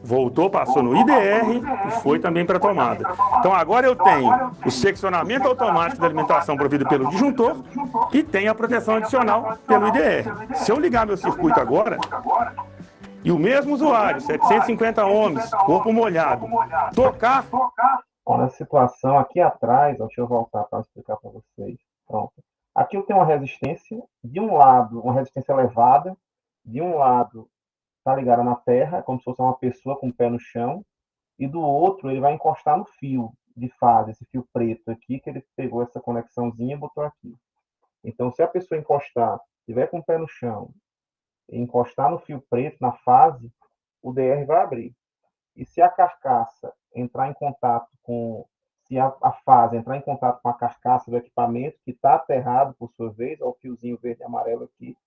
voltou, passou no IDR e foi também para a tomada. Então agora eu tenho o seccionamento automático da alimentação provido pelo disjuntor e tenho a proteção adicional pelo IDR. Se eu ligar meu circuito agora, e o mesmo usuário, 750 ohms, corpo molhado, tocar... Olha a situação aqui atrás, deixa eu voltar para explicar para vocês. Pronto. Aqui eu tenho uma resistência, de um lado, uma resistência elevada, de um lado está ligada na terra, como se fosse uma pessoa com o pé no chão, e do outro ele vai encostar no fio de fase, esse fio preto aqui, que ele pegou essa conexãozinha e botou aqui. Então, se a pessoa encostar, estiver com o pé no chão, encostar no fio preto, na fase, o DR vai abrir. E se a carcaça entrar em contato com, se a fase entrar em contato com a carcaça do equipamento, que está aterrado por sua vez, ó, o fiozinho verde e amarelo aqui,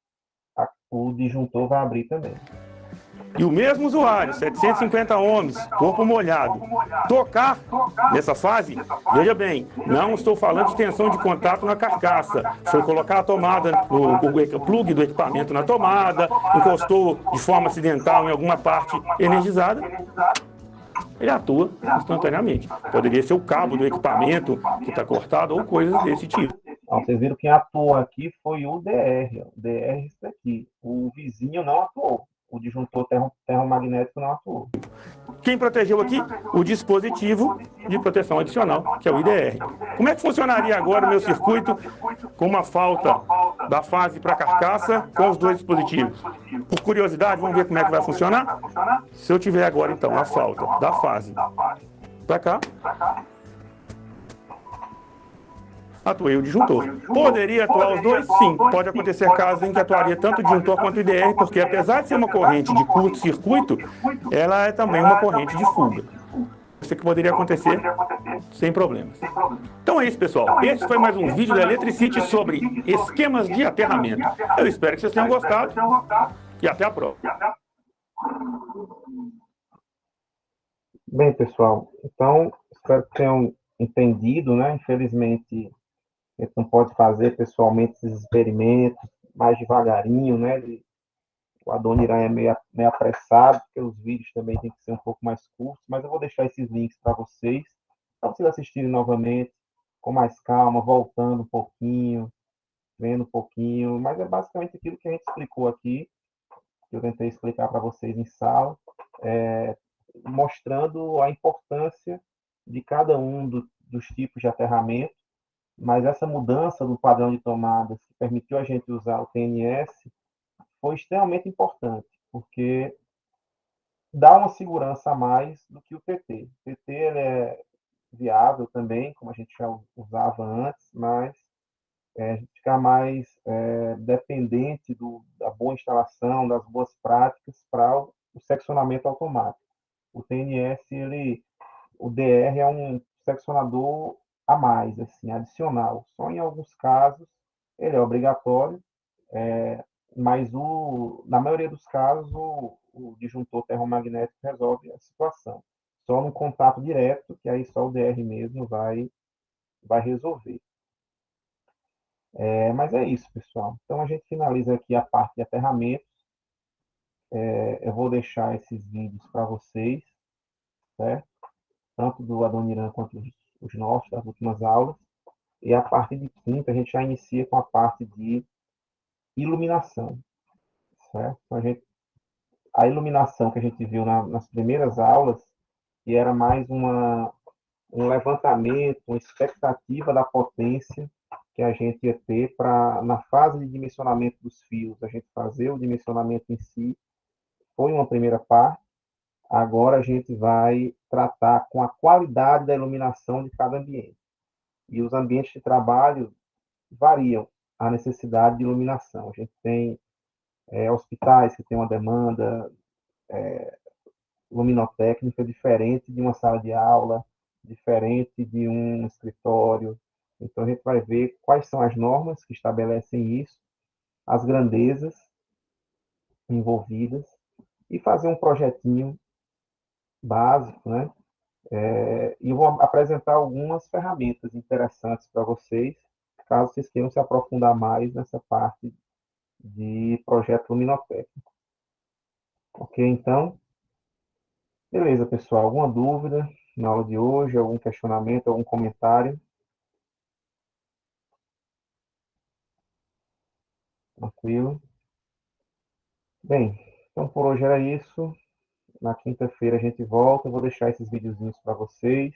o disjuntor vai abrir também. E o mesmo usuário, 750 ohms, corpo molhado, tocar nessa fase, veja bem, não estou falando de tensão de contato na carcaça. Foi colocar a tomada, o plug do equipamento na tomada, encostou de forma acidental em alguma parte energizada, ele atua instantaneamente. Poderia ser o cabo do equipamento que está cortado ou coisas desse tipo. Ó, vocês viram que atuou aqui foi o DR. Ó. O DR é isso aqui. O vizinho não atuou. O disjuntor termomagnético não atuou. Quem protegeu aqui? O dispositivo de proteção adicional, que é o IDR. Como é que funcionaria agora o meu circuito com uma falta da fase para a carcaça com os dois dispositivos? Por curiosidade, vamos ver como é que vai funcionar? Se eu tiver agora, então, a falta da fase para cá, atuei o disjuntor. Poderia atuar os dois? Sim. Pode acontecer casos em que atuaria tanto o disjuntor quanto o IDR, porque apesar de ser uma corrente de curto-circuito, ela é também uma corrente de fuga. Isso que poderia acontecer sem problemas. Então é isso, pessoal. Esse foi mais um vídeo da Electricity sobre esquemas de aterramento. Eu espero que vocês tenham gostado e até a próxima. Bem, pessoal, então espero que tenham entendido, né? Infelizmente, a gente não pode fazer pessoalmente esses experimentos mais devagarinho, né? O Adoniran é meio apressado, porque os vídeos também têm que ser um pouco mais curtos, mas eu vou deixar esses links para vocês, para vocês assistirem novamente, com mais calma, voltando um pouquinho, vendo um pouquinho, mas é basicamente aquilo que a gente explicou aqui, que eu tentei explicar para vocês em sala, mostrando a importância de cada um dos tipos de aterramento, mas essa mudança do padrão de tomadas que permitiu a gente usar o TNS foi extremamente importante, porque dá uma segurança a mais do que o TT. O TT ele é viável também, como a gente já usava antes, mas a gente fica mais dependente da boa instalação, das boas práticas para o seccionamento automático. O TNS, o DR é um seccionador a mais, assim, adicional. Só em alguns casos ele é obrigatório, mas na maioria dos casos o disjuntor termomagnético resolve a situação. Só no contato direto, que aí só o DR mesmo vai resolver. Mas é isso, pessoal. Então a gente finaliza aqui a parte de aterramentos. Eu vou deixar esses vídeos para vocês, certo? Tanto do Adoniran quanto os nossos, das últimas aulas. E a parte de quinta, a gente já inicia com a parte de iluminação, certo? Então, a iluminação que a gente viu nas primeiras aulas, que era mais um levantamento, uma expectativa da potência que a gente ia ter para, na fase de dimensionamento dos fios, a gente fazer o dimensionamento em si, foi uma primeira parte. Agora a gente vai tratar com a qualidade da iluminação de cada ambiente. E os ambientes de trabalho variam a necessidade de iluminação. A gente tem hospitais que têm uma demanda luminotécnica diferente de uma sala de aula, diferente de um escritório. Então, a gente vai ver quais são as normas que estabelecem isso, as grandezas envolvidas, e fazer um projetinho básico, né? E eu vou apresentar algumas ferramentas interessantes para vocês, caso vocês queiram se aprofundar mais nessa parte de projeto luminotécnico. Ok, então? Beleza, pessoal. Alguma dúvida na aula de hoje? Algum questionamento, algum comentário? Tranquilo? Bem, então por hoje era isso. Na quinta-feira a gente volta. Eu vou deixar esses videozinhos para vocês.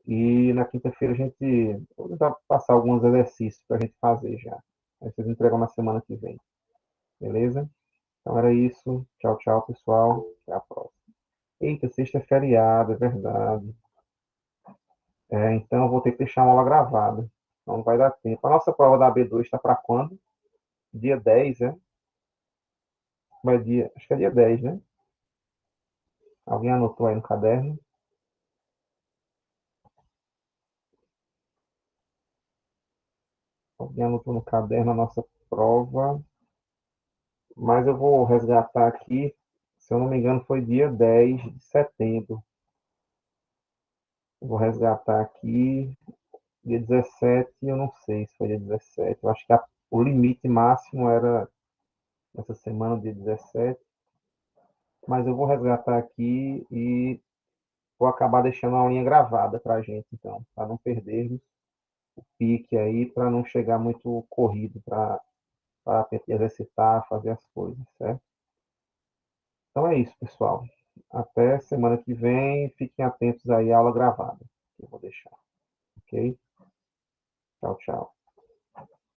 E na quinta-feira vou tentar passar alguns exercícios para a gente fazer já. Aí vocês entregam na semana que vem. Beleza? Então era isso. Tchau, tchau, pessoal. Até a próxima. Eita, sexta é feriado, é verdade. Então eu vou ter que deixar uma aula gravada. Não vai dar tempo. A nossa prova da AB2 está para quando? Dia 10, né? Acho que é dia 10, né? Alguém anotou aí no caderno? Alguém anotou no caderno a nossa prova? Mas eu vou resgatar aqui, se eu não me engano, foi dia 10 de setembro. Eu vou resgatar aqui, dia 17, eu não sei se foi dia 17. Eu acho que o limite máximo era essa semana, dia 17. Mas eu vou resgatar aqui e vou acabar deixando a aulinha gravada para a gente, então, para não perdermos o pique aí, para não chegar muito corrido, para exercitar, fazer as coisas, certo? Então é isso, pessoal. Até semana que vem. Fiquem atentos aí à aula gravada, que eu vou deixar. Ok? Tchau, tchau.